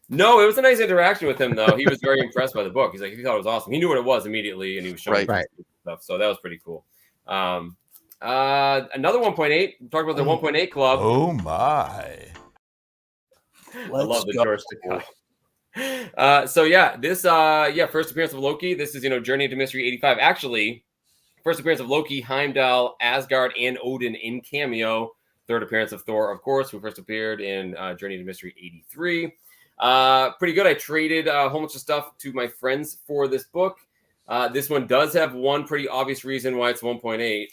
No, it was a nice interaction with him, though. He was very impressed by the book. He's like, he thought it was awesome. He knew what it was immediately, and he was showing me stuff. So that was pretty cool. Another 1.8. We talked about the 1.8 club. Oh my! I love the George Takei. So yeah, this first appearance of Loki. This is Journey into Mystery 85. Actually, first appearance of Loki, Heimdall, Asgard, and Odin in cameo. Third appearance of Thor, of course, who first appeared in Journey into Mystery 83. Pretty good. I traded a whole bunch of stuff to my friends for this book. This one does have one pretty obvious reason why it's 1.8.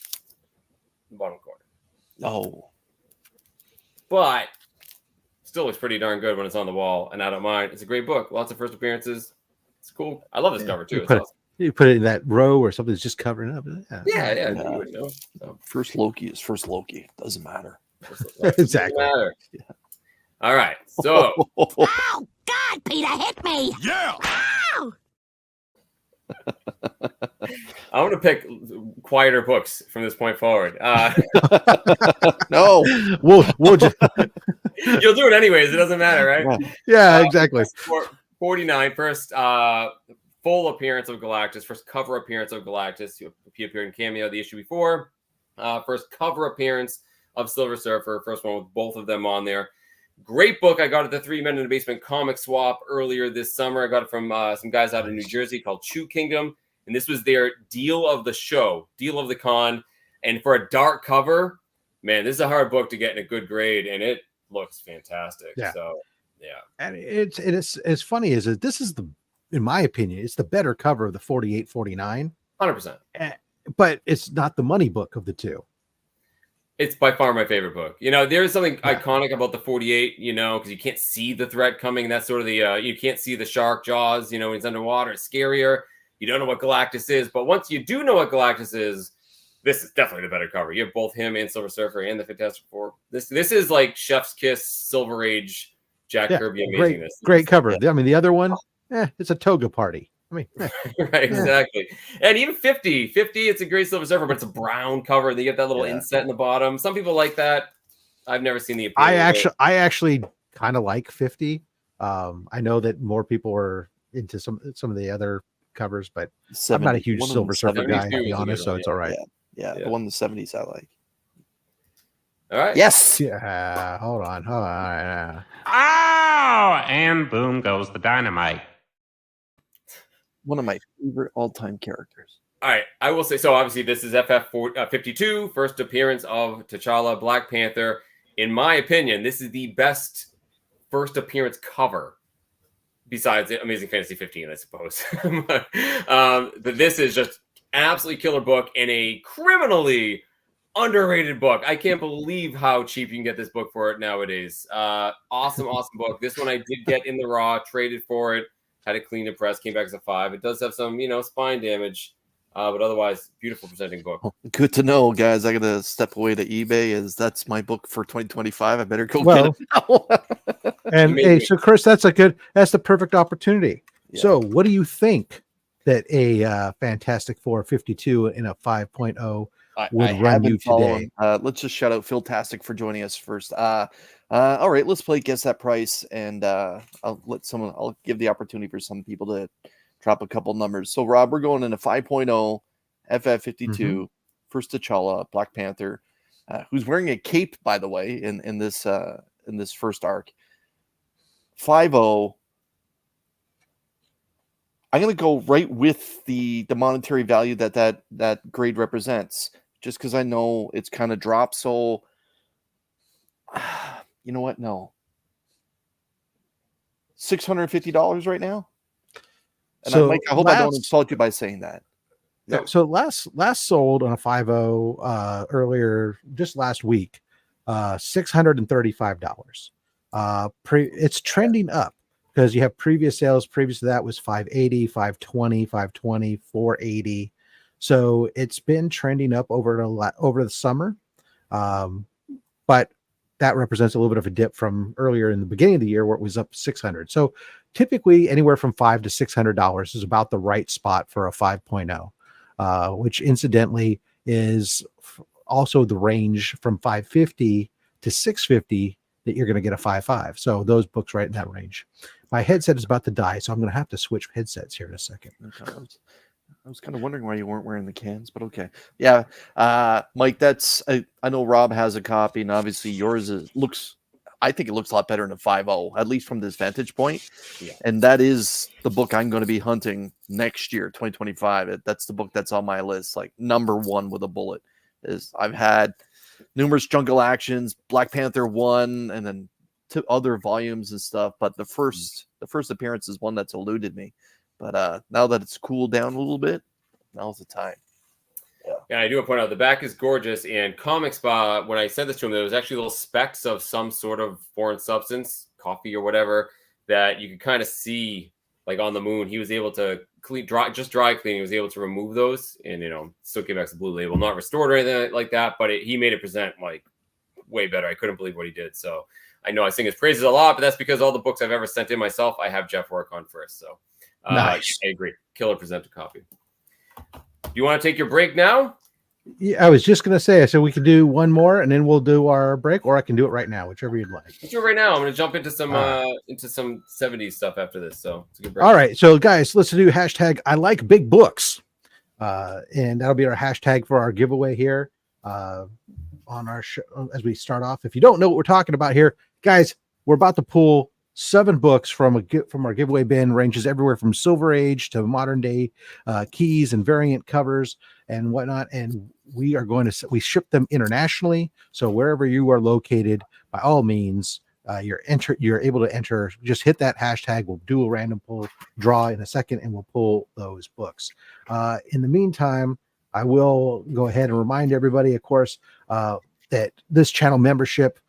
Bottom corner. Oh. But still looks pretty darn good when it's on the wall, and I don't mind. It's a great book. Lots of first appearances. It's cool. I love this cover too. You put it in that row or something that's just covering up. Yeah. You would know. So. First Loki is first Loki. Doesn't matter. Exactly. Doesn't matter. Yeah. All right. So. Oh God, Peter hit me. Yeah. Ow! I want to pick quieter books from this point forward. No, we'll just you'll do it anyways. It doesn't matter, right? Yeah, exactly. 49, first full appearance of Galactus, first cover appearance of Galactus. He appeared in cameo the issue before. First cover appearance of Silver Surfer. First one with both of them on there. Great book. I got it at the 3 Men in the Basement comic swap earlier this summer. I got it from some guys out of New Jersey called Chew Kingdom. And this was their deal of the show, deal of the con. And for a dark cover, man, this is a hard book to get in a good grade. And it looks fantastic. Yeah. So, yeah. And it's as funny as this is in my opinion, it's the better cover of the 48, 49. 100%. But it's not the money book of the two. It's by far my favorite book. There is something iconic about the 48, because you can't see the threat coming. That's sort of the, you can't see the shark jaws, when he's underwater. It's scarier. You don't know what Galactus is. But once you do know what Galactus is, this is definitely the better cover. You have both him and Silver Surfer and the Fantastic Four. This is like Chef's Kiss, Silver Age, Jack Kirby amazingness. Great cover. Yeah. I mean, the other one, it's a toga party. I mean, right, exactly. And even 50, it's a great Silver Surfer, but it's a brown cover. And you get that little inset in the bottom. Some people like that. I've never seen the appeal. I actually kind of like 50. I know that more people are into some of the other covers, but I'm not a huge Silver Surfer guy, to be honest, so it's all right. Yeah, the one in the 70s I like. All right. Yes. Yeah. Hold on. Oh, and boom goes the dynamite. One of my favorite all-time characters. All right, I will say, so obviously this is FF52, first appearance of T'Challa, Black Panther. In my opinion, this is the best first appearance cover, besides Amazing Fantasy 15, I suppose. But this is just absolutely killer book and a criminally underrated book. I can't believe how cheap you can get this book for it nowadays. Awesome book. This one I did get in the raw, traded for it. Had it cleaned and pressed, came back as a 5. It does have some, spine damage, but otherwise, beautiful presenting book. Good to know, guys. I got to step away to eBay. That's my book for 2025. I better go get it now. And hey, so Chris, that's the perfect opportunity. Yeah. So what do you think that a Fantastic Four 52 in a 5.0 would run you today? Let's just shout out Philtastic for joining us first. All right, let's play Guess That Price, and I'll give the opportunity for some people to drop a couple numbers. So Rob, we're going into 5.0 FF52, first T'Challa, Black Panther, who's wearing a cape, by the way, in this first arc. 5.0. I'm going to go right with the monetary value that grade represents, just because I know it's kind of dropped. So, you know what? No, $650 right now. And So Mike, I hope I don't insult you by saying that. No. So last sold on a 5.0 earlier just last week, $635. It's trending up because you have previous sales. Previous to that was 580, 520, 520, 480. So it's been trending up over the summer. But that represents a little bit of a dip from earlier in the beginning of the year where it was up 600. So typically anywhere from $500 to $600 is about the right spot for a 5.0. Which incidentally is also the range from 550 to 650 that you're going to get a 5.5. So those books right in that range. My headset is about to die, so I'm going to have to switch headsets here in a second. Okay. I was kind of wondering why you weren't wearing the cans, but okay. Yeah. Mike, I know Rob has a copy, and obviously yours I think it looks a lot better in a 5.0, at least from this vantage point. Yeah. And that is the book I'm going to be hunting next year, 2025. That's the book that's on my list, like number one with a bullet. I've had numerous Jungle Actions, Black Panther 1, and then two other volumes and stuff. But the first appearance is one that's eluded me. But now that it's cooled down a little bit, now's the time. Yeah, I do want to point out the back is gorgeous. And Comic Spa, when I sent this to him, there was actually little specks of some sort of foreign substance, coffee or whatever, that you could kind of see like on the moon. He was able to dry clean. He was able to remove those and, still give back the blue label, not restored or anything like that. But he made it present like way better. I couldn't believe what he did. So I know I sing his praises a lot, but that's because all the books I've ever sent in myself, I have Jeff work on first. So nice. I agree. Killer presented copy. Do you want to take your break now? Yeah, I was just going to say, so we could do one more and then we'll do our break, or I can do it right now, whichever you'd like. Let's do it right now. I'm going to jump into some 70s stuff after this. So it's a good break. All right. So guys, let's do hashtag I like big books. And that'll be our hashtag for our giveaway here on our show as we start off. If you don't know what we're talking about here, guys, we're about to pull 7 books from our giveaway bin, ranges everywhere from Silver Age to modern day keys and variant covers and whatnot. And we ship them internationally. So wherever you are located, by all means, you're able to enter. Just hit that hashtag. We'll do a random draw in a second, and we'll pull those books. In the meantime, I will go ahead and remind everybody, of course, that this channel membership.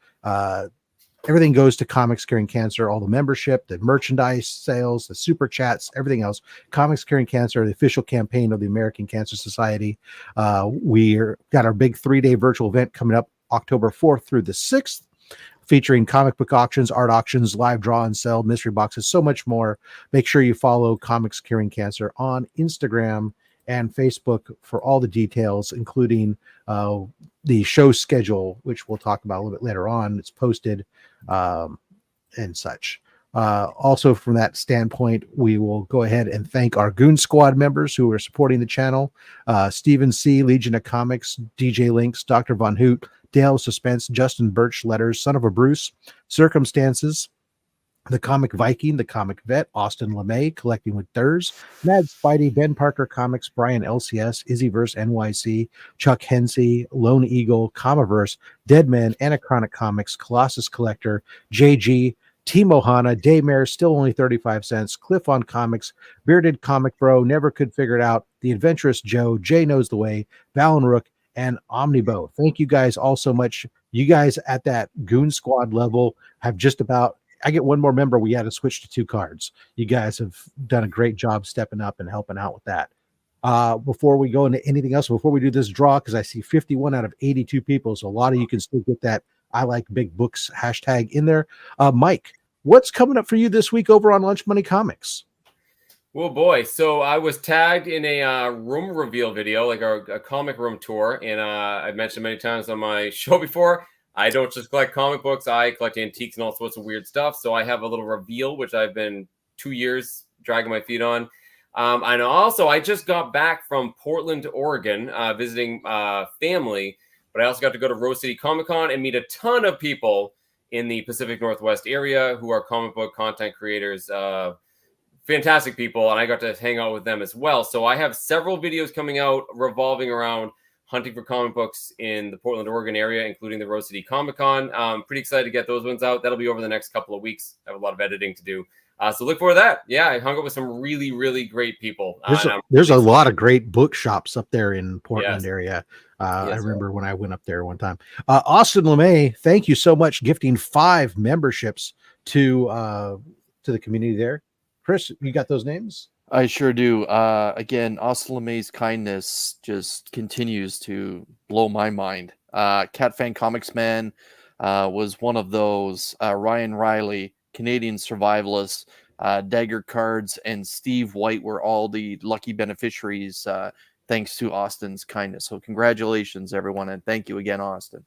Everything goes to Comics Curing Cancer, all the membership, the merchandise sales, the super chats, everything else. Comics Curing Cancer, the official campaign of the American Cancer Society. We're got our big 3-day virtual event coming up October 4th through the 6th, featuring comic book auctions, art auctions, live draw and sell, mystery boxes, so much more. Make sure you follow Comics Curing Cancer on Instagram and Facebook for all the details, including the show schedule, which we'll talk about a little bit later on. It's posted and such. Also, from that standpoint, we will go ahead and thank our Goon Squad members who are supporting the channel. Stephen C., Legion of Comics, DJ Links, Dr. Von Hoot, Dale Suspense, Justin Birch Letters, Son of a Bruce, Circumstances, The Comic Viking, The Comic Vet, Austin LeMay, Collecting with Thurs, Mad Spidey, Ben Parker Comics, Brian LCS, Izzyverse NYC, Chuck Hensey, Lone Eagle, Comiverse, Deadman, Anachronic Comics, Colossus Collector, JG, Timo Hana, Daymare, still only 35 cents, Cliff on Comics, Bearded Comic Bro, Never Could Figure It Out, The Adventurous Joe, Jay Knows the Way, Valen Rook, and Omnibo. Thank you guys all so much. You guys at that Goon Squad level have just about, I get one more member, we had to switch to 2 cards. You guys have done a great job stepping up and helping out with that. Before we go into anything else, before we do this draw, because I see 51 out of 82 people, so a lot of you can still get that I like big books hashtag in there. Mike, what's coming up for you this week over on Lunch Money Comics? Well, boy, so I was tagged in a room reveal video, like a comic room tour, and I've mentioned many times on my show before, I don't just collect comic books, I collect antiques and all sorts of weird stuff. So I have a little reveal, which I've been 2 years dragging my feet on. And also, I just got back from Portland, Oregon, visiting family, but I also got to go to Rose City Comic Con and meet a ton of people in the Pacific Northwest area who are comic book content creators, fantastic people, and I got to hang out with them as well. So I have several videos coming out revolving around hunting for comic books in the Portland, Oregon area, including the Rose City Comic Con. Pretty excited to get those ones out. That'll be over the next couple of weeks. I have a lot of editing to do. So look for that. Yeah, I hung out with some really, really great people. There's a lot of great bookshops up there in Portland area. I Yes, remember when I went up there one time. Austin LeMay, thank you so much, gifting 5 memberships to the community there. Chris, you got those names? I sure do. Again, Austin LeMay's kindness just continues to blow my mind. Cat Fan Comics Man was one of those. Ryan Riley, Canadian Survivalist, Dagger Cards, and Steve White were all the lucky beneficiaries thanks to Austin's kindness. So congratulations, everyone, and thank you again, Austin.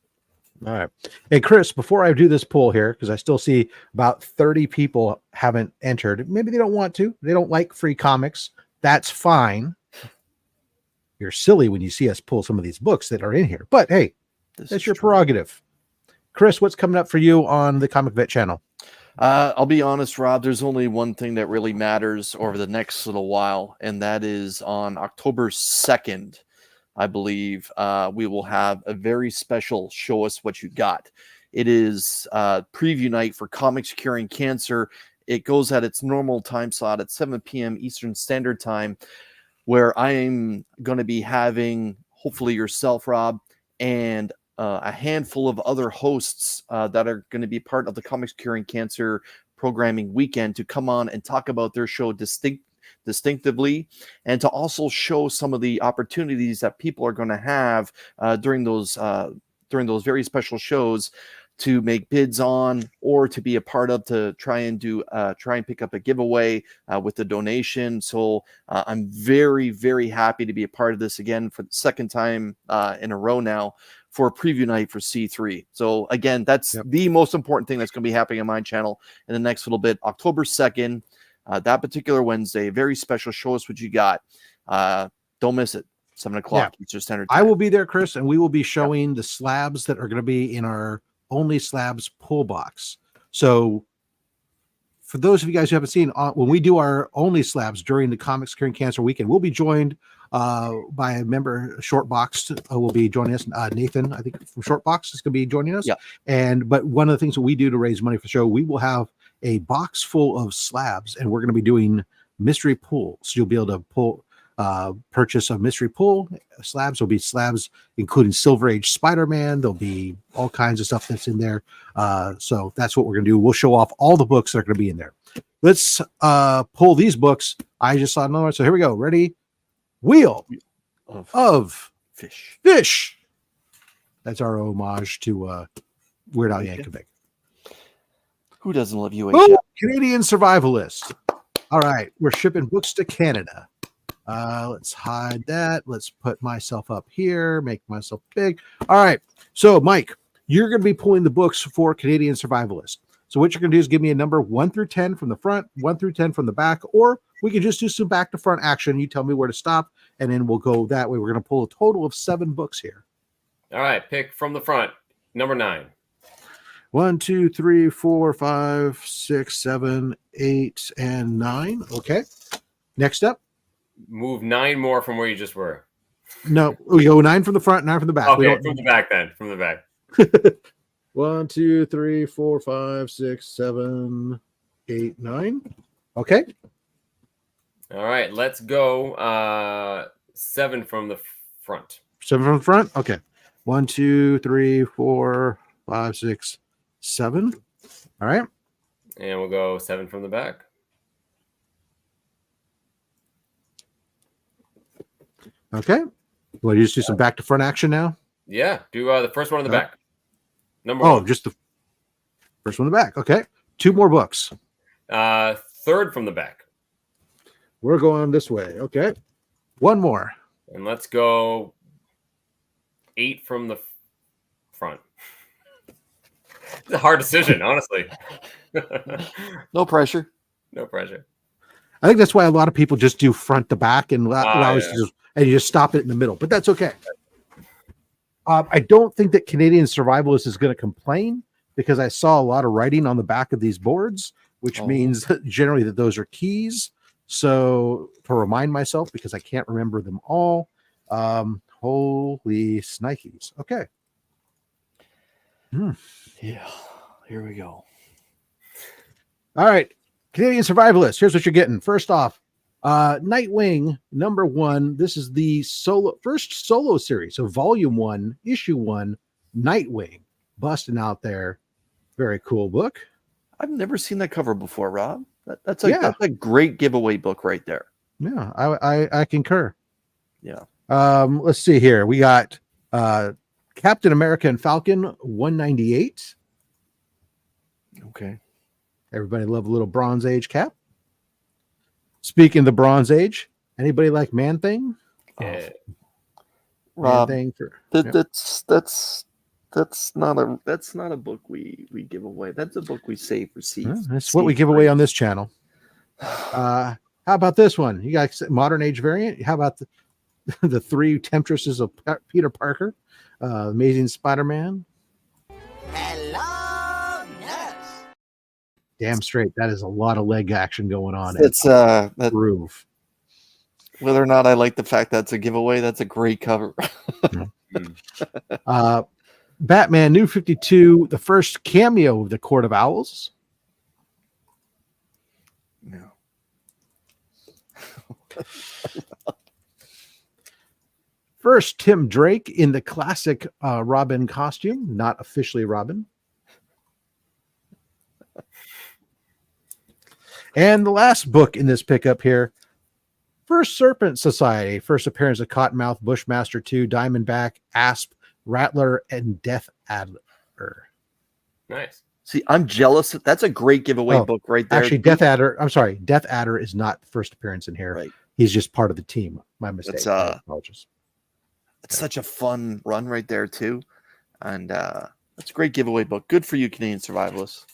All right. Hey, Chris, before I do this poll here, because I still see about 30 people haven't entered. Maybe they don't want to. They don't like free comics. That's fine. You're silly when you see us pull some of these books that are in here. But hey, that's your prerogative. Chris, what's coming up for you on the Comic Vet channel? I'll be honest, Rob, there's only one thing that really matters over the next little while, and that is on October 2nd. I believe we will have a very special Show Us What You Got. It is preview night for Comics Curing Cancer. It goes at its normal time slot at 7 p.m. Eastern Standard Time, where I am going to be having, hopefully yourself, Rob, and a handful of other hosts that are going to be part of the Comics Curing Cancer programming weekend to come on and talk about their show distinctively, and to also show some of the opportunities that people are going to have during those very special shows to make bids on, or to be a part of, to try and pick up a giveaway with the donation. So I'm very, very happy to be a part of this again for the second time in a row now for a preview night for C3. So again, that's the most important thing that's going to be happening on my channel in the next little bit. October 2nd, that particular Wednesday, very special. Show Us What You Got. Don't miss it. 7 o'clock Eastern Standard Time. I will be there, Chris, and we will be showing the slabs that are going to be in our OnlySlabs pull box. So for those of you guys who haven't seen, when we do our OnlySlabs during the Comics Curing Cancer weekend, we'll be joined by a member, Shortbox will be joining us. Nathan, I think from Shortbox is going to be joining us. But one of the things that we do to raise money for the show, we will have a box full of slabs, and we're going to be doing mystery pulls. So you'll be able to purchase a mystery pull. Slabs will be slabs including Silver Age Spider-Man. There'll be all kinds of stuff that's in there. So that's what we're going to do. We'll show off all the books that are going to be in there. Let's pull these books. I just saw another one. So here we go. Ready? Wheel of Fish. That's our homage to Weird Al Yankovic. Who doesn't love you? Canadian Survivalist. All right. We're shipping books to Canada. Let's hide that. Let's put myself up here, make myself big. All right. So, Mike, you're going to be pulling the books for Canadian Survivalist. So what you're going to do is give me a number 1 through 10 from the front, 1 through 10 from the back, or we can just do some back to front action. You tell me where to stop, and then we'll go that way. We're going to pull a total of 7 books here. All right. Pick from the front. Number 9. 1, 2, 3, 4, 5, 6, 7, 8, and 9. Okay. Next up. Move 9 more from where you just were. No, we go 9 from the front, 9 from the back. Okay, from the back then. From the back. 1, 2, 3, 4, 5, 6, 7, 8, 9. Okay. All right, let's go 7 from the front. 7 from the front? Okay. 1, 2, 3, 4, 5, 6, 7. All right. And we'll go 7 from the back. Okay. Well, you just do some back to front action now? Yeah. Do the first one in the back. Number 1. Just the first one in the back. Okay. 2 more books. 3rd from the back. We're going this way. Okay. 1 more. And let's go 8 from the front. It's a hard decision, honestly. No pressure. No pressure. I think that's why a lot of people just do front to back and allow us to just, and you just stop it in the middle. But that's okay. I don't think that Canadian Survivalist is going to complain, because I saw a lot of writing on the back of these boards, which means generally that those are keys. So to remind myself, because I can't remember them all, holy snikes. Okay. Yeah, here we go. All right. Canadian Survivalist. Here's what you're getting. First off, Nightwing #1. This is the first solo series. So volume 1, issue 1, Nightwing. Busting out there. Very cool book. I've never seen that cover before, Rob. That's a great giveaway book right there. Yeah, I concur. Yeah. Let's see here. We got Captain America and Falcon 198. Okay. Everybody love a little Bronze Age Cap. Speaking of the Bronze Age, anybody like Man Thing? Yeah. Rob, Man Thing that's not a book we give away. That's a book we save for seeds. That's what we give away on this channel. How about this one? You got modern age variant. How about the 3 temptresses of Peter Parker, Amazing Spider-Man? Hello, nurse. Damn straight, that is a lot of leg action going on. It's that groove. Whether or not I like the fact that's a giveaway, that's a great cover. Batman New 52, the first cameo of the Court of Owls. No. First, Tim Drake in the classic Robin costume, not officially Robin. And the last book in this pickup here, First Serpent Society, first appearance of Cottonmouth, Bushmaster 2, Diamondback, Asp, Rattler, and Death Adder. Nice. See, I'm jealous. That's a great giveaway book right there. Actually, Death Adder is not the first appearance in here. Right. He's just part of the team. My mistake. It's such a fun run right there, too. And that's a great giveaway book. Good for you, Canadian Survivalist.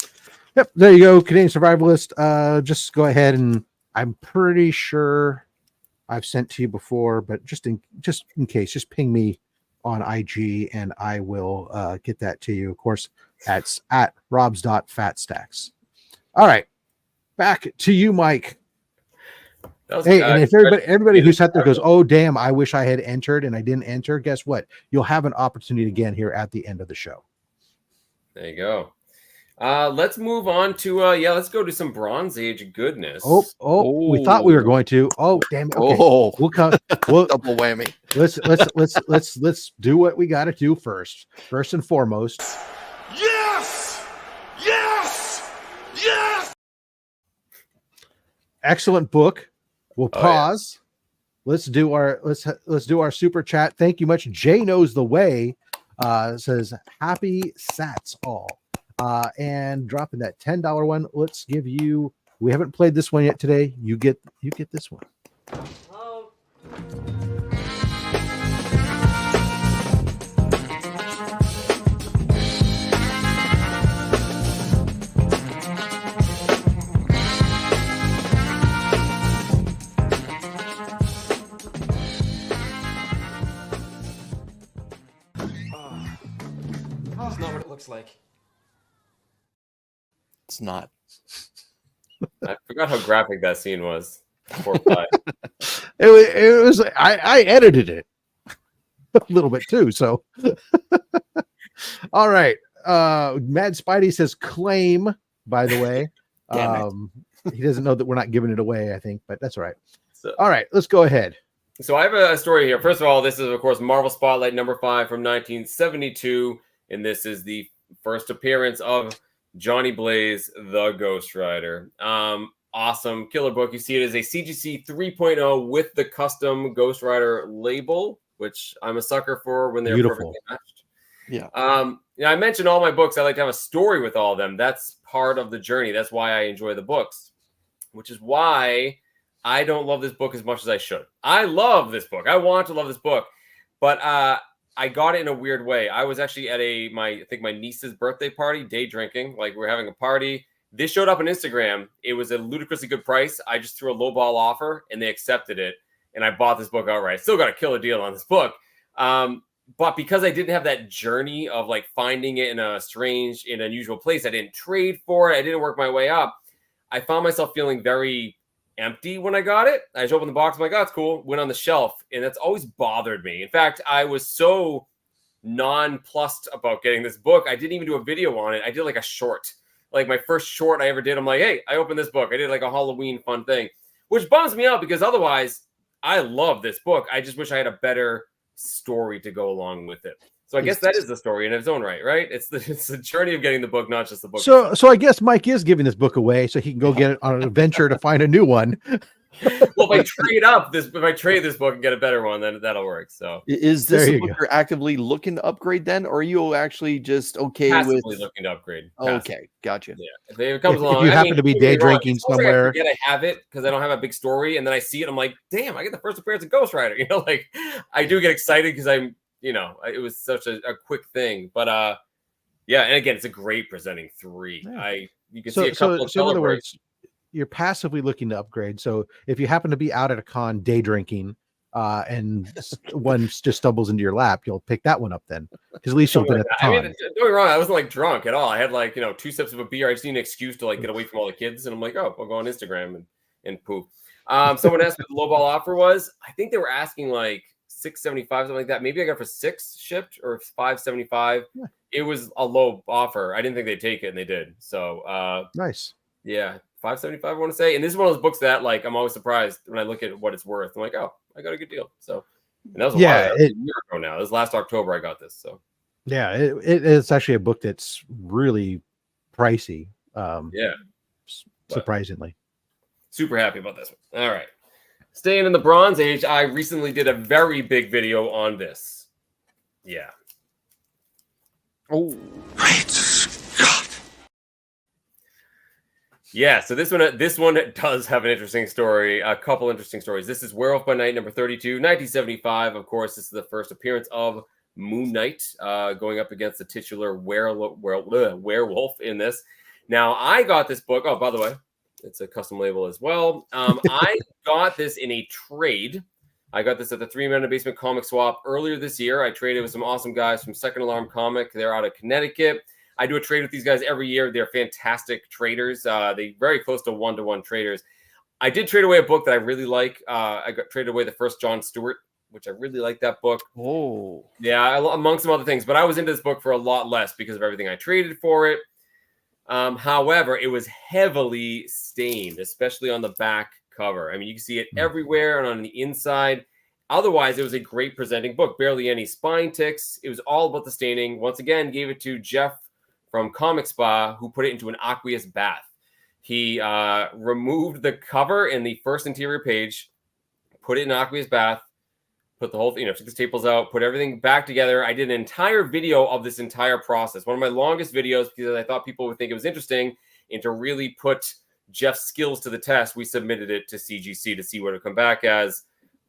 Yep, there you go, Canadian Survivalist. Just go ahead, and I'm pretty sure I've sent to you before, but just in case, just ping me on IG and I will get that to you. Of course, that's at robs.fatstacks. All right, back to you, Mike. Hey, and if everybody who sat there goes, oh damn, I wish I had entered and I didn't enter, guess what? You'll have an opportunity again here at the end of the show. There you go. Let's move on to let's go to some Bronze Age goodness. Oh, we thought we were going to. Oh, damn it. Okay. We'll come. We'll double whammy. Let's do what we got to do first. First and foremost. Yes! Yes! Yes! Excellent book. We'll pause. Yeah. Let's do our super chat. Thank you much. Jay knows the way. Says happy Sats all. And dropping that $10 one. Let's give you. We haven't played this one yet today. You get this one. Oh. That's not what it looks like. It's not. I forgot how graphic that scene was. Poor guy. It was. I edited it a little bit too. So, all right. Mad Spidey says claim. By the way, he doesn't know that we're not giving it away. I think, but that's all right. All right, let's go ahead. So I have a story here. First of all, this is of course Marvel Spotlight #5 from 1972, and this is the first appearance of Johnny Blaze, the Ghost Rider. Awesome killer book. You see it as a CGC 3.0 with the custom Ghost Rider label, which I'm a sucker for when they're perfectly matched. Yeah. I mentioned all my books. I like to have a story with all of them. That's part of the journey. That's why I enjoy the books, which is why I don't love this book as much as I should. I love this book. I want to love this book, but I got it in a weird way. I was actually at I think my niece's birthday party, day drinking. Like we're having a party. This showed up on Instagram. It was a ludicrously good price. I just threw a lowball offer and they accepted it. And I bought this book outright. Still got a killer deal on this book. But because I didn't have that journey of like finding it in a strange and unusual place, I didn't trade for it. I didn't work my way up. I found myself feeling very empty when I got it. I just opened the box. I'm like, oh, it's cool. Went on the shelf, and that's always bothered me. In fact, I was so nonplussed about getting this book. I didn't even do a video on it. I did like a short. Like my first short I ever did. I'm like, hey, I opened this book. I did like a Halloween fun thing, which bums me out because otherwise I love this book. I just wish I had a better story to go along with it. So I guess that is the story in its own right? It's the journey of getting the book, not just the book. So I guess Mike is giving this book away so he can go get it on an adventure to find a new one. Well, if I trade this book and get a better one, then that'll work. So is this a book you're actively looking to upgrade then, or are you actually just passively with looking to upgrade? Okay, gotcha. Yeah, if it comes along, if you happen to be day drinking somewhere, I forget I have it because I don't have a big story, and then I see it, I'm like, damn, I get the first appearance of Ghost Rider. Like I do get excited because I'm, it was such a quick thing, but yeah, and again, it's a great presenting 3. Yeah. You can see a couple of in other words, you're passively looking to upgrade. So if you happen to be out at a con day drinking, and one just stumbles into your lap, you'll pick that one up then, because at least you'll be at the con. I mean, don't get me wrong, I wasn't like drunk at all. I had like 2 sips of a beer. I just need an excuse to like get away from all the kids, and I'm like, oh, I'll go on Instagram and poop. Someone asked what the lowball offer was. I think they were asking like $6.75, something like that. Maybe I got for 6 shipped or $5.75. Yeah. It was a low offer. I didn't think they'd take it, and they did. So nice. Yeah, $5.75. I want to say, and this is one of those books that like I'm always surprised when I look at what it's worth. I'm like, oh, I got a good deal. So, and that was a year ago now. It was last October I got this. So, yeah, it's actually a book that's really pricey. Surprisingly, super happy about this one. All right, staying in the Bronze Age, I recently did a very big video on this. Yeah. Oh, great Scott! Yeah, so this one does have an interesting story, a couple interesting stories. This is Werewolf by Night, number 32, 1975. Of course, this is the first appearance of Moon Knight going up against the titular werewolf in this. Now, I got this book. Oh, by the way, it's a custom label as well. I got this in a trade. I got this at the 3 Men in a Basement comic swap earlier this year. I traded with some awesome guys from Second Alarm Comic. They're out of Connecticut. I do a trade with these guys every year. They're fantastic traders. They're very close to one-to-one traders. I did trade away a book that I really like. I got traded away the first John Stewart, which I really like that book. Oh. Yeah, among some other things. But I was into this book for a lot less because of everything I traded for it. However, it was heavily stained, especially on the back cover. I mean, you can see it everywhere and on the inside. Otherwise, it was a great presenting book. Barely any spine ticks. It was all about the staining. Once again, gave it to Jeff from Comic Spa, who put it into an aqueous bath. He removed the cover and the first interior page, put it in an aqueous bath, put the whole thing, took the staples out, put everything back together. I did an entire video of this entire process. One of my longest videos because I thought people would think it was interesting. And to really put Jeff's skills to the test, we submitted it to CGC to see what it would come back as.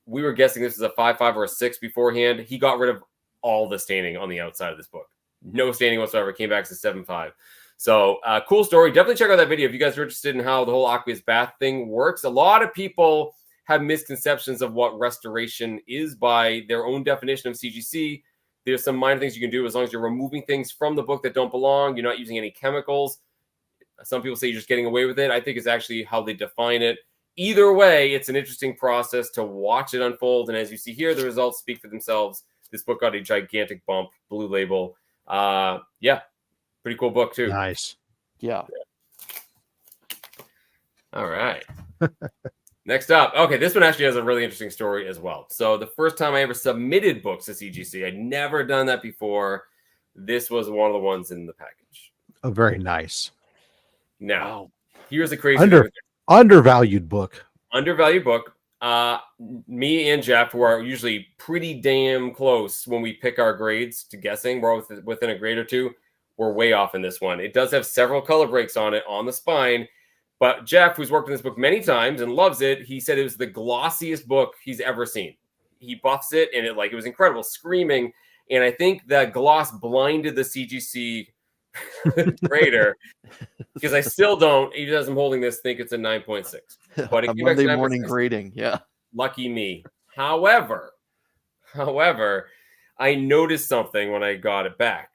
We were guessing this was a 5.5 or a 6 beforehand. He got rid of all the staining on the outside of this book. No staining whatsoever. Came back as a 7.5. So cool story. Definitely check out that video if you guys are interested in how the whole aqueous bath thing works. A lot of people have misconceptions of what restoration is by their own definition of CGC. There's some minor things you can do as long as you're removing things from the book that don't belong. You're not using any chemicals. Some people say you're just getting away with it. I think it's actually how they define it. Either way, it's an interesting process to watch it unfold. And as you see here, the results speak for themselves. This book got a gigantic bump, blue label. Yeah, pretty cool book too. Nice. Yeah. All right. Next up. Okay, this one actually has a really interesting story as well. So the first time I ever submitted books to CGC, I'd never done that before. This was one of the ones in the package. Oh, very nice. Now, here's a crazy undervalued book. Undervalued book. Me and Jeff, who are usually pretty damn close when we pick our grades to guessing, we're within a grade or two. We're way off in this one. It does have several color breaks on it on the spine. But Jeff, who's worked on this book many times and loves it, he said it was the glossiest book he's ever seen. He buffs it, and it was incredible, screaming. And I think that gloss blinded the CGC grader because I still don't, even as I'm holding this, think it's a 9.6. But it Monday morning grading, yeah. Lucky me. However, I noticed something when I got it back.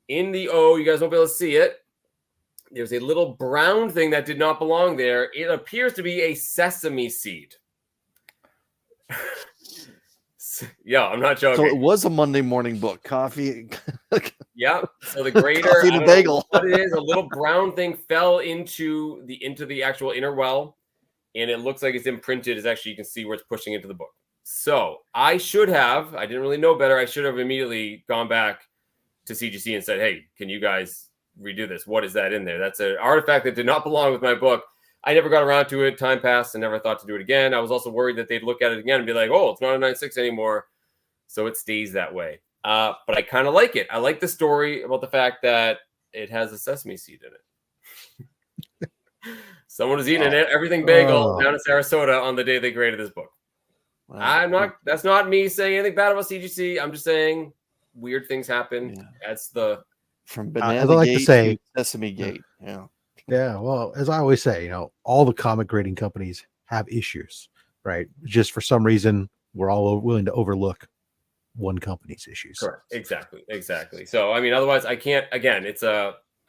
In the O, you guys won't be able to see it. there's a little brown thing that did not belong there. It appears to be a sesame seed. Yeah, I'm not joking. So it was a Monday morning book. Coffee. Yeah. So the grader, Coffee and I a don't bagel. know what it is, a little brown thing fell into the actual inner well, and it looks like it's imprinted. Is actually, you can see where it's pushing into the book. So I didn't really know better. I should have immediately gone back to CGC and said, "Hey, can you guys redo this? What is that in there? That's an artifact that did not belong with my book." I never got around to it. Time passed and never thought to do it again. I was also worried that they'd look at it again and be like, "Oh, it's not a 9.6 anymore." So it stays that way. But I kind of like it. I like the story about the fact that it has a sesame seed in it. Someone was eating everything bagel down in Sarasota on the day they graded this book. Wow. That's not me saying anything bad about CGC. I'm just saying weird things happen. Yeah. That's from I'd Banana like to Gate say- to Sesame Gate. Yeah. Yeah, well, as I always say, all the comic grading companies have issues, right? Just for some reason, we're all willing to overlook one company's issues. correct. Exactly. So I mean, otherwise I can't. Again, I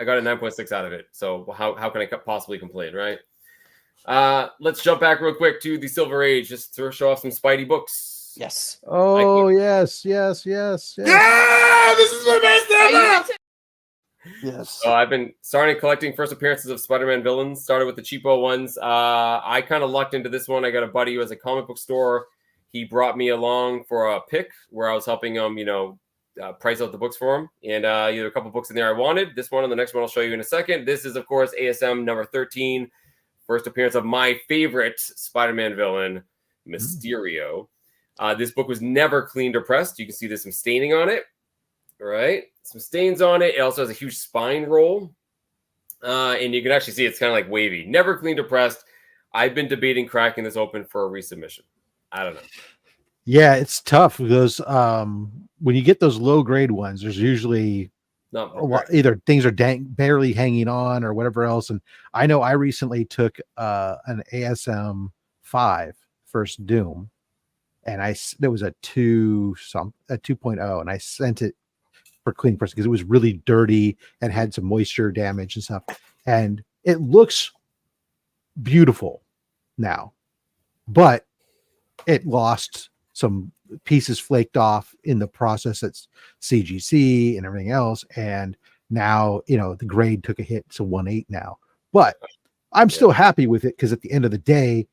got a 9.6 out of it. So how can I possibly complain, right? Let's jump back real quick to the Silver Age, just to show off some Spidey books. Yes. Oh, yes. Yeah, this is the best ever. Yes. So I've been starting collecting first appearances of Spider-Man villains. Started with the cheapo ones. I kind of lucked into this one. I got a buddy who has a comic book store. He brought me along for a pick where I was helping him, price out the books for him. And you have a couple books in there I wanted. This one and the next one I'll show you in a second. This is, of course, ASM number 13. First appearance of my favorite Spider-Man villain, Mysterio. This book was never cleaned or pressed. You can see there's some staining on it. Right? Some stains on it. It also has a huge spine roll. And you can actually see it's kind of like wavy. Never cleaned or pressed. I've been debating cracking this open for a resubmission. I don't know. Yeah, it's tough because when you get those low grade ones, there's usually either things are barely hanging on or whatever else. And I know I recently took an ASM 5 first Doom, and there was a 2.0, and I sent it for clean press because it was really dirty and had some moisture damage and stuff. And it looks beautiful now, but it lost some pieces, flaked off in the process at CGC and everything else. And now, the grade took a hit to 1.8 now, but I'm still happy with it because at the end of the day,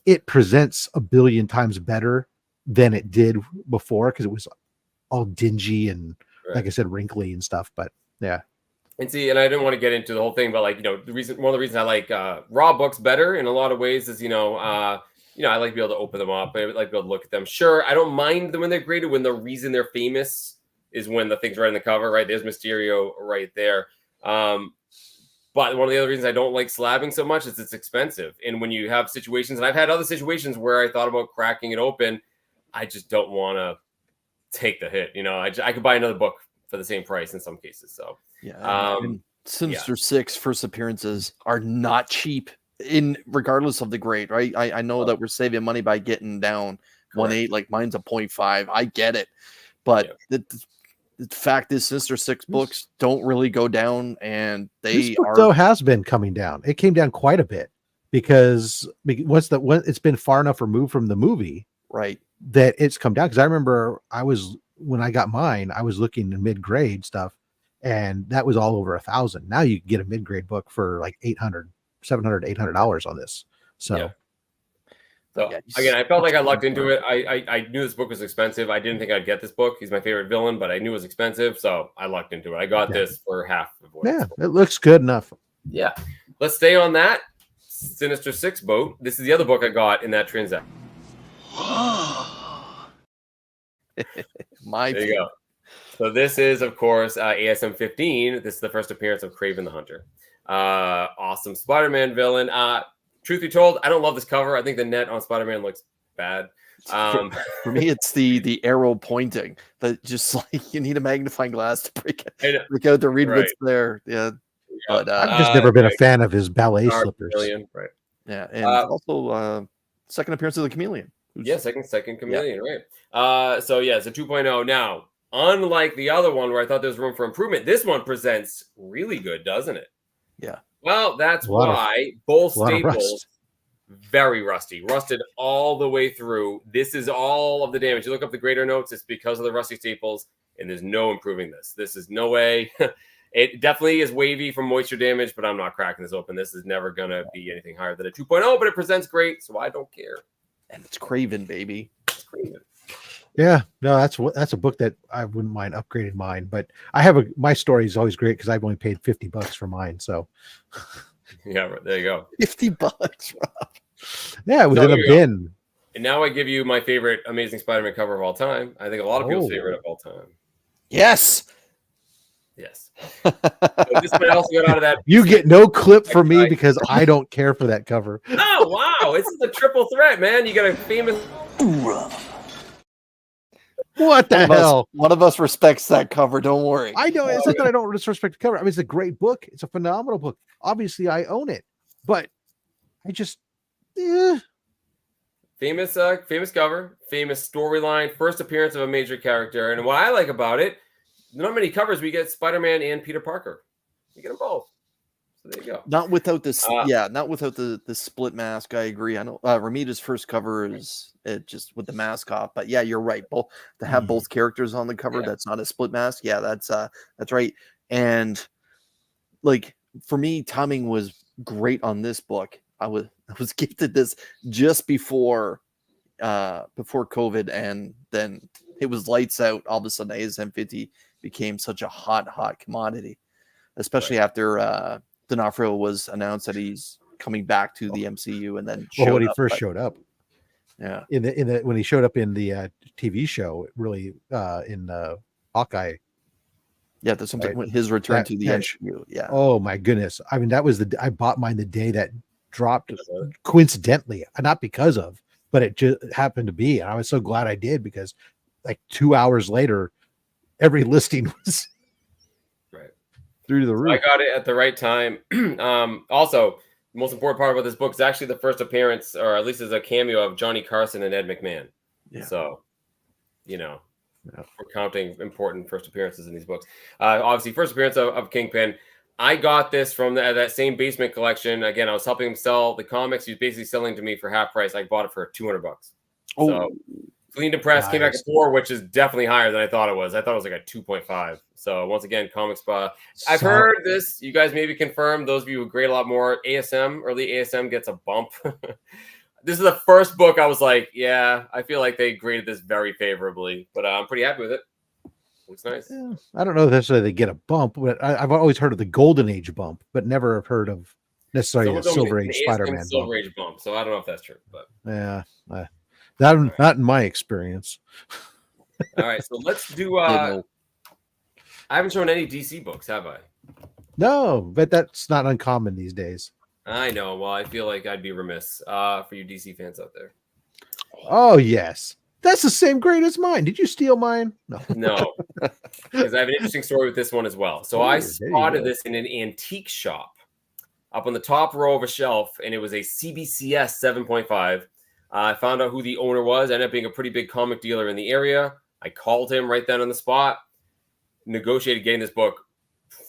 it presents a billion times better than it did before because it was all dingy and like I said, wrinkly and stuff. But yeah. And I didn't want to get into the whole thing, but one of the reasons I like raw books better in a lot of ways is, I like to be able to open them up. I like to be able to look at them. Sure, I don't mind them when they're graded. When the reason they're famous is when the thing's right in the cover, right? There's Mysterio right there. But one of the other reasons I don't like slabbing so much is it's expensive. And when you have situations, and I've had other situations where I thought about cracking it open, I just don't want to take the hit. I could buy another book for the same price in some cases. So Sinister 6 first appearances are not cheap regardless of the grade, right? I know that we're saving money by getting down 1.8, like mine's a 0.5. I get it, but the fact is Sinister 6 books don't really go down, and this book though has been coming down. It came down quite a bit because it's been far enough removed from the movie, right, that it's come down. Because I remember when I got mine, I was looking in mid-grade stuff, and that was all over $1,000. Now you can get a mid-grade book for like $700, $800 on this. So again, I felt like I lucked into it. I knew this book was expensive. I didn't think I'd get this book. He's my favorite villain, but I knew it was expensive, so I lucked into it. I got this for half of what it looks good enough. Yeah. Let's stay on that Sinister 6 boat. This is the other book I got in that transaction. There you go. So this is, of course, ASM 15. This is the first appearance of Kraven the Hunter. Awesome Spider-Man villain. Truth be told, I don't love this cover. I think the net on Spider-Man looks bad. For me, it's the arrow pointing that just like you need a magnifying glass to break out to read what's there. Yeah. But I've just never been a fan of his ballet slippers. Right. Yeah, and also second appearance of the Chameleon. Second Chameleon, right? So it's a 2.0. Now, unlike the other one where I thought there was room for improvement, this one presents really good, doesn't it? Yeah. Well, that's A lot of- why both a lot of staples rust. very rusty, rusted all the way through. This is all of the damage. You look up the greater notes, it's because of the rusty staples, and there's no improving this. This is no way. It definitely is wavy from moisture damage, but I'm not cracking this open. This is never going to be anything higher than a 2.0, but it presents great, so I don't care. And it's Craven, baby. It's Craven. Yeah, no, that's a book that I wouldn't mind upgrading mine. But my story is always great because I've only paid $50 for mine. So Yeah, there you go. $50, Rob. Yeah, it was in a bin. And now I give you my favorite Amazing Spider-Man cover of all time. I think a lot of people's favorite of all time. Yes. Yes. So this might also get out of that. You get no clip from me because I don't care for that cover. Oh, wow. This is a triple threat, man. You got a famous. What the hell? One of us respects that cover. Don't worry. I know. It's not that I don't disrespect the cover. I mean, it's a great book. It's a phenomenal book. Obviously, I own it, but I just. Famous cover, famous storyline, first appearance of a major character. And what I like about it, not many covers, we get Spider-Man and Peter Parker. You get them both. So there you go. Not without this, not without the split mask. I agree. I know Ramita's first cover is just with the mask off, but yeah, you're right. Both to have both characters on the cover, that's not a split mask. Yeah, that's right. And like for me, timing was great on this book. I was gifted this just before COVID, and then it was lights out. All of a sudden, ASM 50 became such a hot commodity, especially after D'Onofrio was announced that he's coming back to the MCU, and then when he first showed up, yeah, when he showed up in the TV show, really in Hawkeye. Yeah, there's something with his return to the MCU. Yeah. Oh my goodness! I mean, that was I bought mine the day that dropped, coincidentally, not because of, but it just happened to be, and I was so glad I did because, like 2 hours later, every listing was through the roof. I got it at the right time. Also, the most important part about this book is actually the first appearance, or at least as a cameo of Johnny Carson and Ed McMahon. Yeah. So, we're counting important first appearances in these books. Obviously, first appearance of Kingpin. I got this from that same basement collection. Again, I was helping him sell the comics. He was basically selling to me for half price. I bought it for $200. Oh. So cleaned and pressed, came back at 4, which is definitely higher than I thought it was. I thought it was like a 2.5. So once again, Comics Spa. I've heard this. You guys maybe confirm. Those of you who grade a lot more. Early ASM gets a bump. This is the first book I was like, yeah, I feel like they graded this very favorably, but I'm pretty happy with it. Looks nice. Yeah, I don't know if necessarily they get a bump, but I've always heard of the Golden Age bump, but never have heard of necessarily a Silver Age Spider-Man Silver Age bump. So I don't know if that's true, but yeah, not in my experience. All right, so let's do. I haven't shown any DC books, have I? No, but that's not uncommon these days. I know. Well, I feel like I'd be remiss for you DC fans out there. Oh yes. That's the same grade as mine. Did you steal mine? No, because I have an interesting story with this one as well. So I spotted this in an antique shop up on the top row of a shelf, and it was a CBCS 7.5. I found out who the owner was. Ended up being a pretty big comic dealer in the area. I called him right then on the spot, negotiated getting this book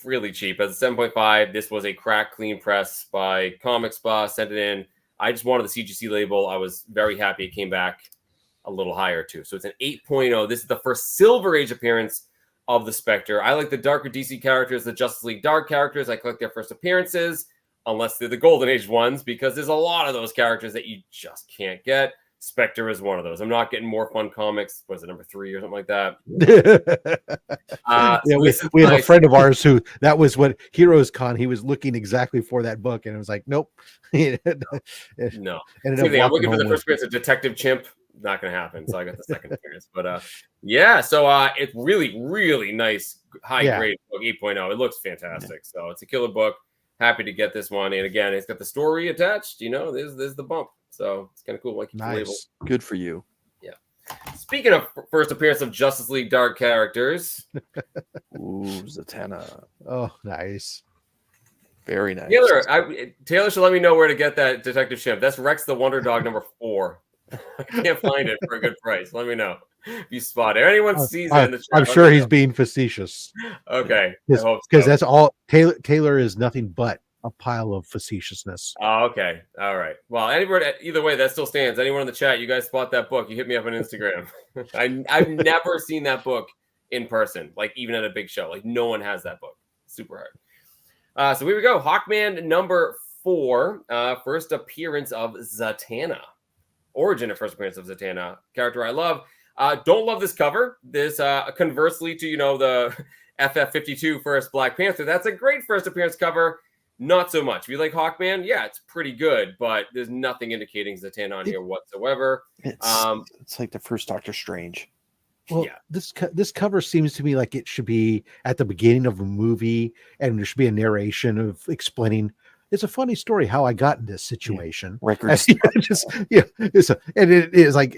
really cheap. As a 7.5, this was a crack clean press by Comic Spa, sent it in. I just wanted the CGC label. I was very happy it came back a little higher too. So it's an 8.0. This is the first Silver Age appearance of the Spectre. I like the darker DC characters, the Justice League Dark characters. I collect their first appearances, unless they're the Golden Age ones, because there's a lot of those characters that you just can't get. Spectre is one of those. I'm not getting More Fun Comics. Was it number 3 or something like that? We have a friend of ours who that was what Heroes Con. He was looking exactly for that book, and it was like, nope. No. I'm looking for the first appearance of Detective Chimp. Not going to happen. So I got the second appearance. But yeah, so it's really, really nice, high grade book, 8.0. It looks fantastic. So it's a killer book. Happy to get this one. And again, it's got the story attached. There's the bump. So it's kind of cool. Like nice. Label. Good for you. Yeah. Speaking of first appearance of Justice League Dark characters. Ooh, Zatanna. Oh, nice. Very nice. Taylor should let me know where to get that Detective Chimp. That's Rex the Wonder Dog number 4. I can't find it for a good price. Let me know if you spot it. Anyone sees it in the chat. I'm sure he's being facetious. Okay. Because that's all. Taylor is nothing but a pile of facetiousness. Oh, okay. All right. Well, either way, that still stands. Anyone in the chat, you guys spot that book, you hit me up on Instagram. I've never seen that book in person, like even at a big show. Like no one has that book. Super hard. So here we go. Hawkman number 4, first appearance of Zatanna. Origin of first appearance of Zatanna. Character I love. Don't love this cover. This conversely to, the FF52 first Black Panther. That's a great first appearance cover. Not so much. If you like Hawkman, yeah, it's pretty good, but there's nothing indicating Zatanna on here whatsoever. It's like the first Doctor Strange. Well, this cover seems to me like it should be at the beginning of a movie, and there should be a narration of explaining. It's a funny story how I got in this situation. Records. And it is like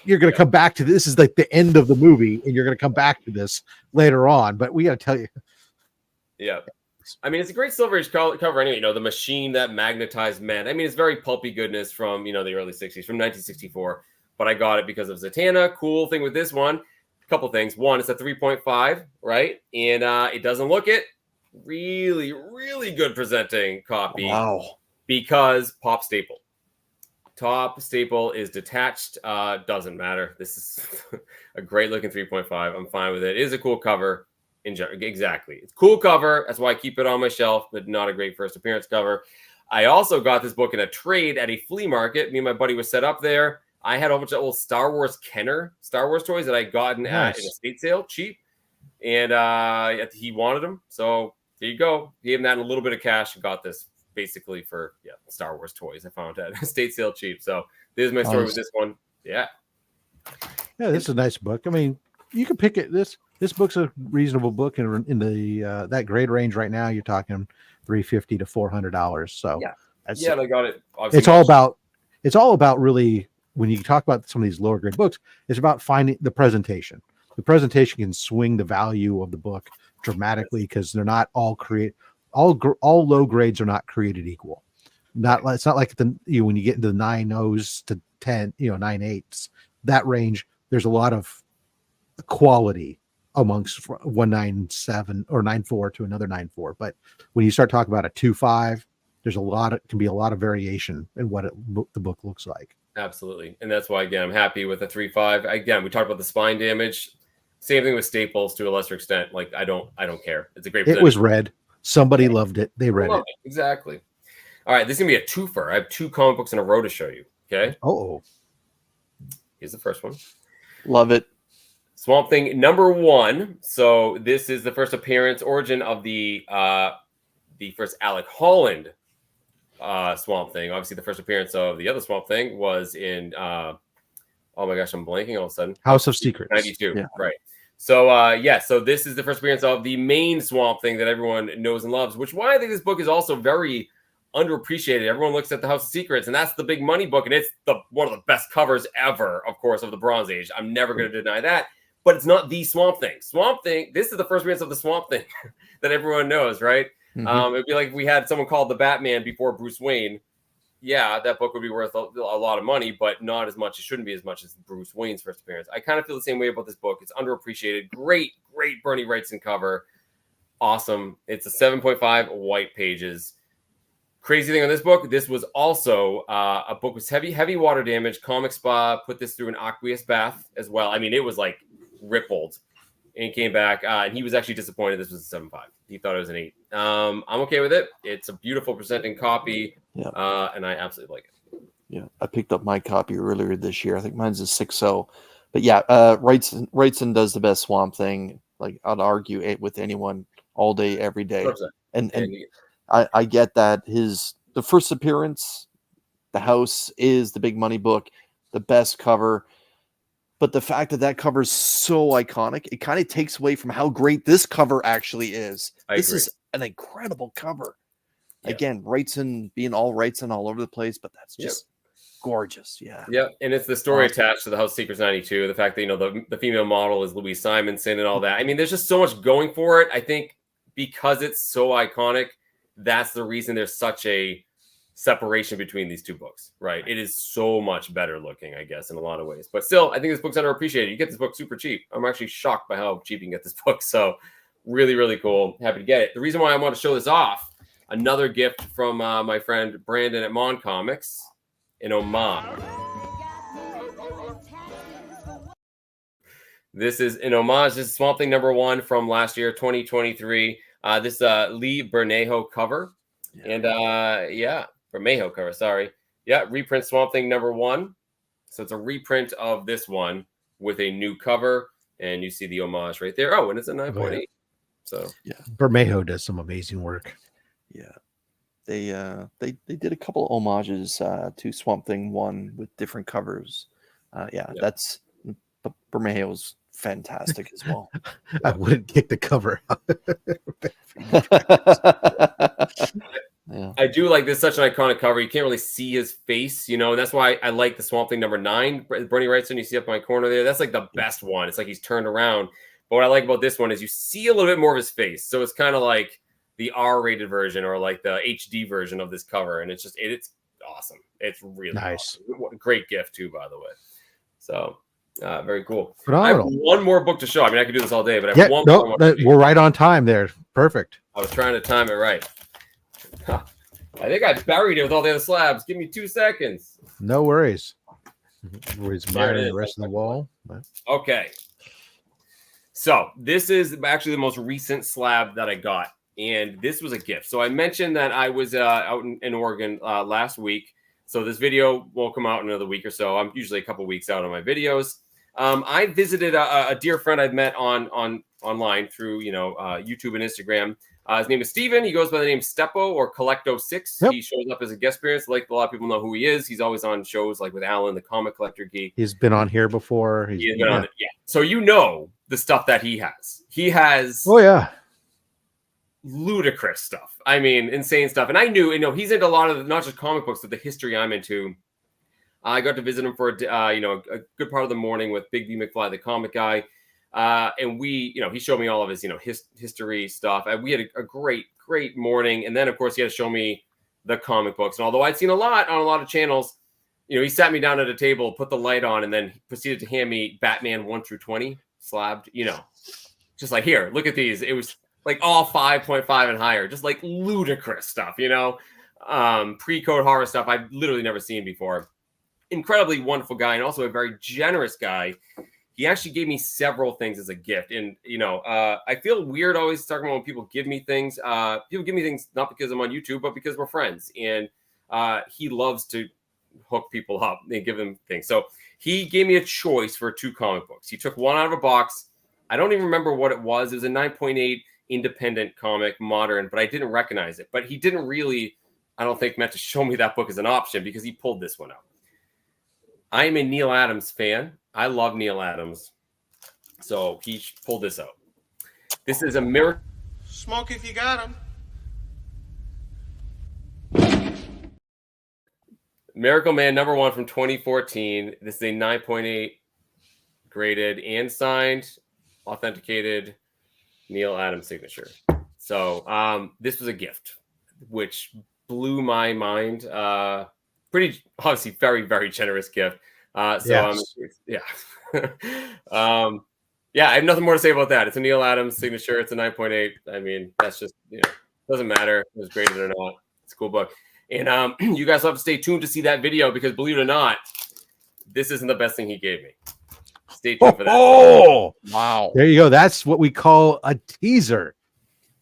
you're going to come back to this. Is like the end of the movie, and you're going to come back to this later on. But we got to tell you. Yeah. I mean, it's a great Silver Age cover anyway. The machine that magnetized men. I mean, it's very pulpy goodness from, the early 60s, from 1964. But I got it because of Zatanna. Cool thing with this one, a couple things. One, it's a 3.5, right? And it doesn't look it. Really, really good presenting copy. Wow. Because Pop Staple. Top staple is detached. Doesn't matter. This is a great looking 3.5. I'm fine with it. It is a cool cover. Exactly. It's a cool cover. That's why I keep it on my shelf, but not a great first appearance cover. I also got this book in a trade at a flea market. Me and my buddy was set up there. I had a whole bunch of old Star Wars Kenner Star Wars toys that I gotten at an estate sale, cheap. And he wanted them. So there you go. Gave him that in a little bit of cash and got this basically for Star Wars toys I found at estate sale cheap. So there's my story with this one. Yeah. Yeah, this is a nice book. I mean, you can pick it. This book's a reasonable book in the that grade range right now. You're talking $350 to $400. So they got it. It's all about really, when you talk about some of these lower grade books, it's about finding the presentation. The presentation can swing the value of the book dramatically because they're not all all low grades are not created equal. It's not like when you get into the 9.0s to 10, 9.8s, that range. There's a lot of quality amongst 197 or 9.4 to another 9.4. But when you start talking about a 2.5, can be a lot of variation in what the book looks like. Absolutely. And that's why, again, I'm happy with a 3.5. Again, we talked about the spine damage. Same thing with Staples to a lesser extent. Like, I don't care. It's a great It was read. Somebody loved it. They read it. Exactly. All right. This is going to be a twofer. I have 2 comic books in a row to show you. Okay. Oh. Here's the first one. Love it. Swamp Thing number 1. So this is the first origin of the first Alec Holland Swamp Thing. Obviously, the first appearance of the other Swamp Thing was in oh my gosh, I'm blanking all of a sudden. House of Secrets. 92. Yeah. Right. So so this is the first appearance of the main Swamp Thing that everyone knows and loves, which why I think this book is also very underappreciated. Everyone looks at the House of Secrets, and that's the big money book, and it's one of the best covers ever, of course, of the Bronze Age. I'm never going to deny that. But it's not the Swamp Thing. Swamp Thing, this is the first appearance of the Swamp Thing that everyone knows, right? Mm-hmm. It'd be like if we had someone called the Batman before Bruce Wayne. Yeah, that book would be worth a lot of money, but not as much. It shouldn't be as much as Bruce Wayne's first appearance. I kind of feel the same way about this book. It's underappreciated. Great Bernie Wrightson cover. Awesome. It's a 7.5 white pages. Crazy thing on this book, this was also a book with heavy water damage. Comic Spa put this through an aqueous bath as well. I mean, it was like rippled, and he came back and he was actually disappointed this was a 7.5. He thought it was an 8. I'm okay with it. It's a beautiful presenting copy, and I absolutely like it. Yeah, I picked up my copy earlier this year. I think mine's a 6.0. But yeah, Wrightson does the best Swamp Thing. Like, I'd argue it with anyone all day, every day. 100%. And I get that the first appearance, the house is the big money book, the best cover. But the fact that cover is so iconic, it kind of takes away from how great this cover actually is. This is an incredible cover. Yeah. Again, Wrightson being all Wrightson all over the place, but that's just gorgeous. Yeah. Yeah. And it's the story attached to the House of Secrets 92. The fact that, the female model is Louise Simonson and all that. I mean, there's just so much going for it. I think because it's so iconic, that's the reason there's such a separation between these two books, right? It is so much better looking, I guess, in a lot of ways. But still, I think this book's underappreciated. You get this book super cheap. I'm actually shocked by how cheap you can get this book. So really, really cool. Happy to get it. The reason why I want to show this off another gift from my friend Brandon at Mon Comics, an homage. This is an homage. This is Swamp Thing #1 from last year, 2023. This Lee Bermejo cover. And Bermejo cover, sorry. Yeah, reprint Swamp Thing #1. So it's a reprint of this one with a new cover. And you see the homage right there. Oh, and it's a 9.8. So yeah. Bermejo does some amazing work. Yeah. They did a couple of homages to Swamp Thing 1 with different covers. That's Bermejo's fantastic as well. I wouldn't take the cover out. Yeah. I do like this, such an iconic cover. You can't really see his face, and that's why I like the Swamp Thing #9. Bernie Wrightson, you see up in my corner there. That's like the best one. It's like he's turned around. But what I like about this one is you see a little bit more of his face. So it's kind of like the R-rated version or like the HD version of this cover. And it's awesome. It's really nice. Awesome. Great gift too, by the way. So very cool. Phenomenal. I have one more book to show. I mean, I could do this all day, but I have one more. We're right on time there. Perfect. I was trying to time it right. I think I buried it with all the other slabs. Give me 2 seconds. No worries. We're admiring the rest of the wall. Okay. So this is actually the most recent slab that I got. And this was a gift. So I mentioned that I was out in Oregon last week. So this video won't come out in another week or so. I'm usually a couple weeks out on my videos. I visited a dear friend I've met online through YouTube and Instagram. His name is Steven. He goes by the name Steppo or Collecto6. Yep. He shows up as a guest appearance. Like a lot of people know who he is. He's always on shows like with Alan, the comic collector geek. He's been on here before. He's been on it. Yeah. So the stuff that he has. He has ludicrous stuff. I mean, insane stuff. And I knew, he's into a lot of not just comic books, but the history I'm into. I got to visit him for a good part of the morning with Big B McFly, the comic guy. And he showed me all of his, history stuff. And we had a great morning. And then, of course, he had to show me the comic books. And although I'd seen a lot on a lot of channels, he sat me down at a table, put the light on, and then proceeded to hand me Batman 1 through 20 slabbed, just like, here, look at these. It was like all 5.5 and higher, just like ludicrous stuff, pre-code horror stuff I've literally never seen before. Incredibly wonderful guy, and also a very generous guy. He actually gave me several things as a gift. And, I feel weird always talking about when people give me things. People give me things not because I'm on YouTube, but because we're friends. And he loves to hook people up and give them things. So he gave me a choice for 2 comic books. He took one out of a box. I don't even remember what it was. It was a 9.8 independent comic, modern, but I didn't recognize it. But he didn't really, I don't think, meant to show me that book as an option because he pulled this one out. I am a Neil Adams fan. I love Neil Adams. So he pulled this out. This is a miracle. Smoke if you got him. Miracle Man #1 from 2014. This is a 9.8 graded and signed, authenticated Neil Adams signature. So this was a gift, which blew my mind. Pretty obviously very, very generous gift. Yes. I have nothing more to say about that. It's a Neil Adams signature. It's a 9.8. I mean, that's just, doesn't matter if it was graded or not. It's a cool book. And you guys will have to stay tuned to see that video because believe it or not, this isn't the best thing he gave me. Stay tuned for that. Oh, wow. There you go. That's what we call a teaser.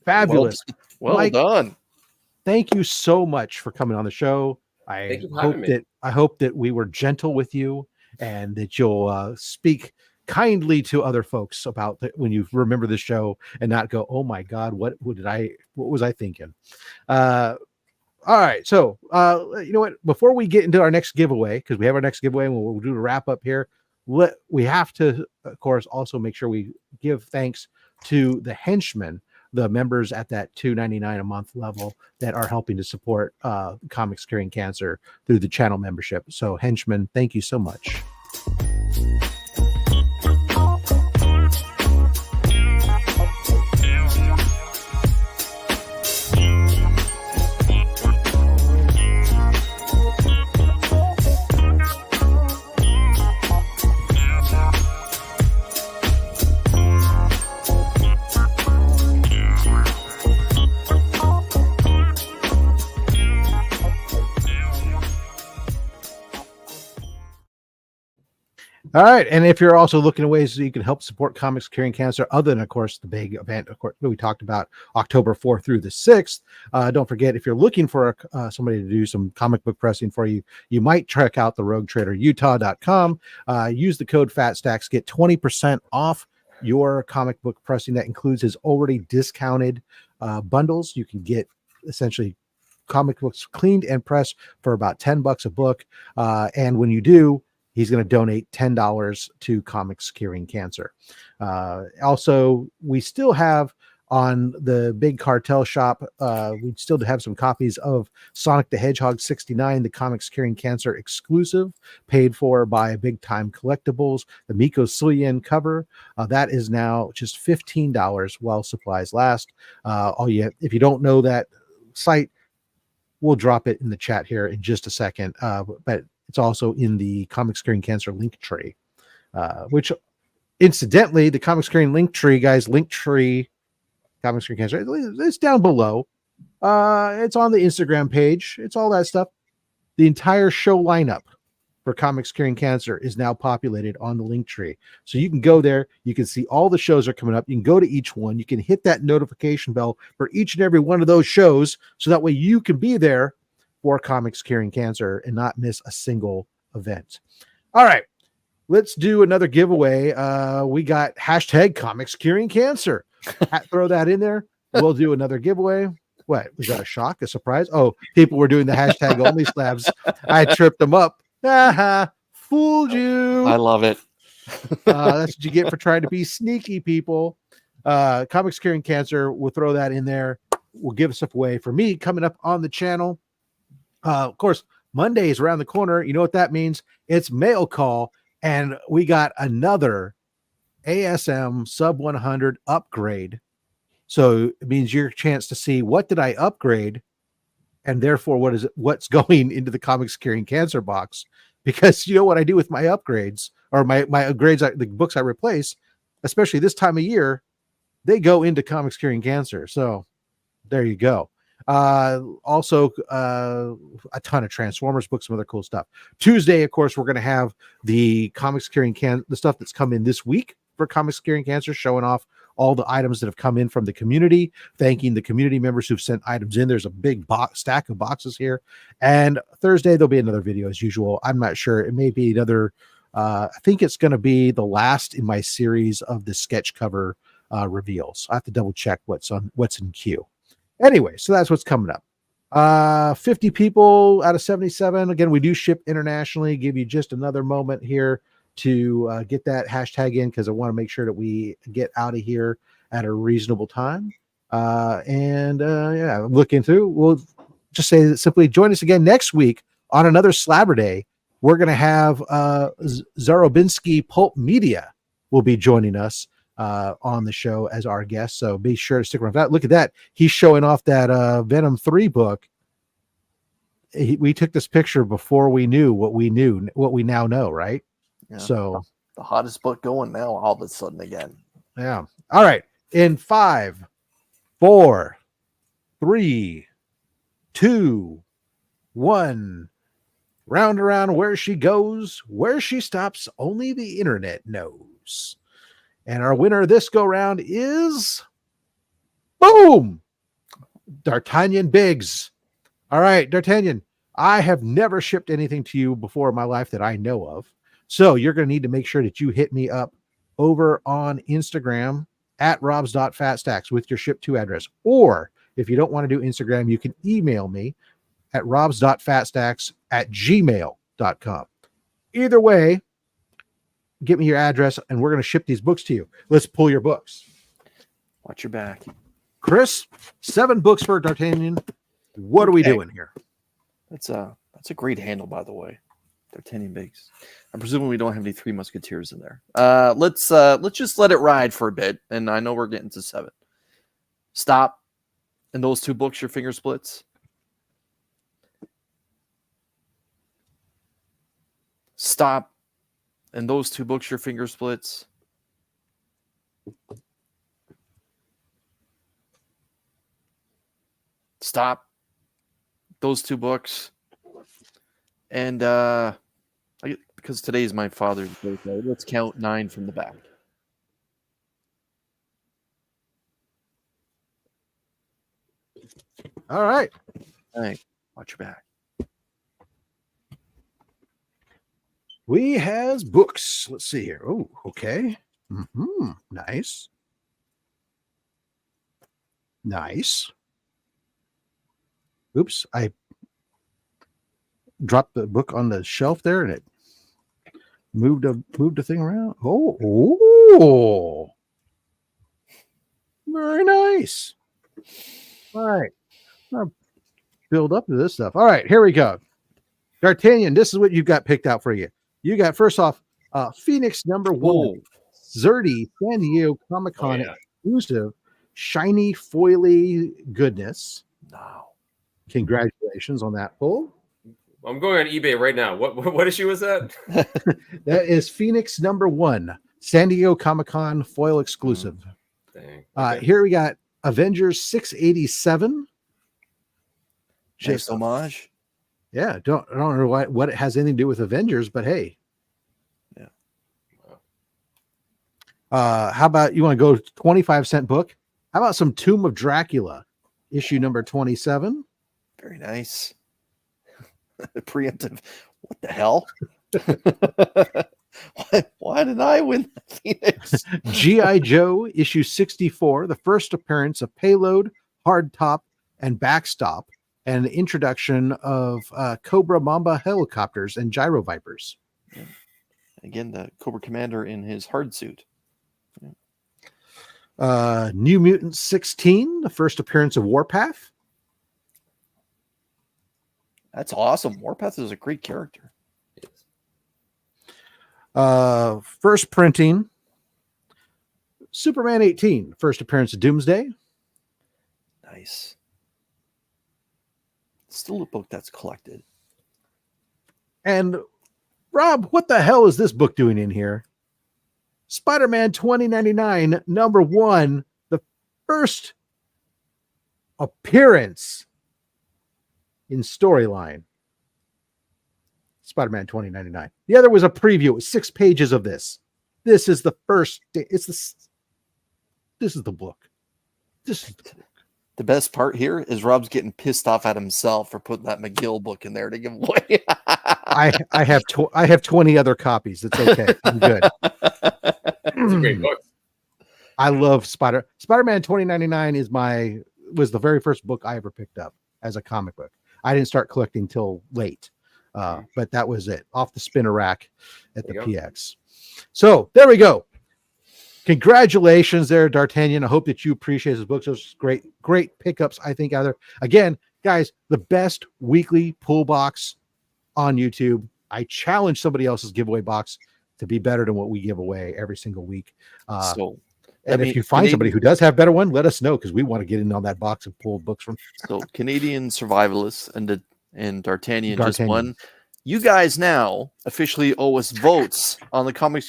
Fabulous. Well Mike, done. Thank you so much for coming on the show. I hope that we were gentle with you and that you'll speak kindly to other folks about when you remember the show and not go, oh my God, what was I thinking? All right. So, you know what, before we get into our next giveaway, because we have our next giveaway and we'll do a wrap up here. We have to, of course, also make sure we give thanks to the henchmen, the members at that $2.99 a month level that are helping to support Comics Curing Cancer through the channel membership. So henchmen, thank you so much. All right. And if you're also looking at ways that you can help support comics curing cancer, other than, of course, the big event, of course, that we talked about October 4th through the 6th, don't forget, if you're looking for somebody to do some comic book pressing for you, you might check out the roguetraderutah.com. Use the code FATSTACKS, get 20% off your comic book pressing. That includes his already discounted bundles. You can get essentially comic books cleaned and pressed for about $10 a book. And when you do, he's going to donate $10 to Comics Curing Cancer. Also, we still have on the big cartel shop, we still have some copies of Sonic the Hedgehog 69, the Comics Curing Cancer exclusive, paid for by Big Time Collectibles, the Miko Suyen cover. That is now just $15 while supplies last. If you don't know that site, we'll drop it in the chat here in just a second. But it's also in the Comics Curing Cancer link tree, which incidentally, the Comics Curing link tree, guys, link tree, Comics Curing Cancer, it's down below. It's on the Instagram page. It's all that stuff. The entire show lineup for Comics Curing Cancer is now populated on the link tree. So you can go there. You can see all the shows are coming up. You can go to each one. You can hit that notification bell for each and every one of those shows. So that way you can be there for Comics Curing Cancer and not miss a single event. All right, let's do another giveaway. We got hashtag Comics Curing Cancer. Throw that in there. We'll do another giveaway. What was that? A shock? A surprise? Oh, people were doing the hashtag OnlySlabs. I tripped them up. Fooled you. I love it. That's what you get for trying to be sneaky, people. Comics Curing Cancer. We'll throw that in there. We'll give stuff away. For me, coming up on the channel, of course, Monday is around the corner. You know what that means? It's mail call, and we got another ASM sub 100 upgrade. So it means your chance to see what did I upgrade, and therefore what's going into the Comics Curing Cancer box. Because you know what I do with my upgrades, or my upgrades, the books I replace, especially this time of year, they go into Comics Curing Cancer. So there you go. Also a ton of Transformers books, some other cool stuff. Tuesday, of course, we're going to have the Comics Curing the stuff that's come in this week for Comics Curing Cancer, showing off all the items that have come in from the community, thanking the community members who've sent items in. There's a big stack of boxes here. And Thursday, there'll be another video as usual. I'm not sure. It may be another, I think it's going to be the last in my series of the sketch cover reveals. I have to double check what's in queue. Anyway, so that's what's coming up. 50 people out of 77. Again, we do ship internationally. Give you just another moment here to get that hashtag in, because I want to make sure that we get out of here at a reasonable time. Yeah, I'm looking through. We'll just say that simply join us again next week on another Slabber Day. We're going to have Zarobinski Pulp Media will be joining us on the show as our guest. So be sure to stick around for that. Look at that. He's showing off that Venom 3 book. We took this picture before we knew what we now know, right? Yeah. So the hottest book going now all of a sudden again. Yeah. All right. In 5, 4, 3, 2, 1. Round around where she goes, where she stops, only the internet knows. And our winner this go round is boom, D'Artagnan Biggs. All right, D'Artagnan, I have never shipped anything to you before in my life that I know of. So you're going to need to make sure that you hit me up over on Instagram at robs.fatstacks with your ship to address. Or if you don't want to do Instagram, you can email me at robs.fatstacks@gmail.com. Either way, get me your address and we're going to ship these books to you. Let's pull your books. Watch your back. Chris, 7 books for D'Artagnan. What are we doing here? That's a great handle, by the way. D'Artagnan Biggs. I'm presuming we don't have any Three Musketeers in there. Let's just let it ride for a bit, and I know we're getting to 7. Stop. And those 2 books, your finger splits. Stop. And those 2 books, your finger splits. Stop. Those 2 books. And I because today is my father's birthday, let's count 9 from the back. All right. Hey, watch your back. We has books. Let's see here. Oh, okay. Nice. Nice. Oops, I dropped the book on the shelf there and it moved a thing around. Oh. Very nice. All right. I'll build up to this stuff. All right, here we go. D'Artagnan, this is what you've got picked out for you. You got, first off, Phoenix #1, Zerdy, San Diego Comic-Con exclusive, shiny, foily goodness. No. Congratulations on that pull. I'm going on eBay right now. What issue is that? That is Phoenix #1, San Diego Comic-Con foil exclusive. Dang. Okay. Here we got Avengers 687. Nice homage. Yeah, I don't know what it has anything to do with Avengers, but hey. Yeah. How about you want to go 25-cent book? How about some Tomb of Dracula, issue number 27? Very nice. Preemptive. What the hell? Why did I win the Phoenix? G.I. Joe, issue 64, the first appearance of Payload, Hardtop, and Backstop, and the introduction of Cobra Mamba helicopters and Gyro Vipers. Yeah. Again, the Cobra Commander in his hard suit. Yeah. New Mutants 16, the first appearance of Warpath. That's awesome. Warpath is a great character. First printing, Superman 18, first appearance of Doomsday. Nice. Still a book that's collected. And Rob, what the hell is this book doing in here? Spider-Man 2099, #1, the first appearance in storyline. Spider-Man 2099. The other was a preview. It was 6 pages of this. This is the first. This is the book. This is the book. The best part here is Rob's getting pissed off at himself for putting that McGill book in there to give away. I have 20 other copies. It's okay. I'm good. It's a great book. I love Spider-Man 2099 was the very first book I ever picked up as a comic book. I didn't start collecting till late. But that was it, off the spinner rack at the PX. So there we go. Congratulations there, D'Artagnan. I hope that you appreciate his books. Those great pickups, I think, out there. Again, guys, the best weekly pull box on YouTube. I challenge somebody else's giveaway box to be better than what we give away every single week. And if you find somebody who does have a better one, let us know, because we want to get in on that box and pull books from. So Canadian Survivalists and D'Artagnan just won. You guys now officially owe us votes on the Comic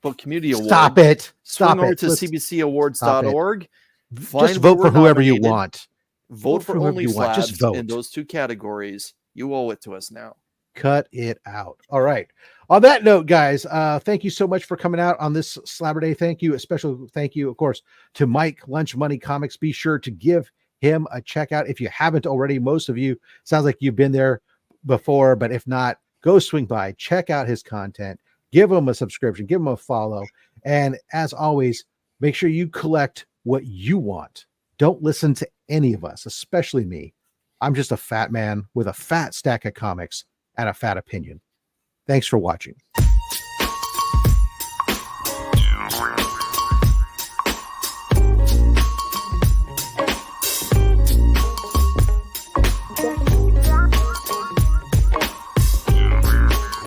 Book Community Award. Stop it. Swing over to cbcawards.org. Just vote for whoever you want. Vote for OnlySlabs just vote in those 2 categories. You owe it to us now. Cut it out. All right. On that note, guys, thank you so much for coming out on this Slabber Day. Thank you. A special thank you, of course, to Mike Lunch Money Comics. Be sure to give him a check out if you haven't already. Most of you, sounds like you've been there before, but if not, go swing by, check out his content, give him a subscription, give him a follow. And as always, make sure you collect what you want. Don't listen to any of us, especially me. I'm just a fat man with a fat stack of comics and a fat opinion. Thanks for watching.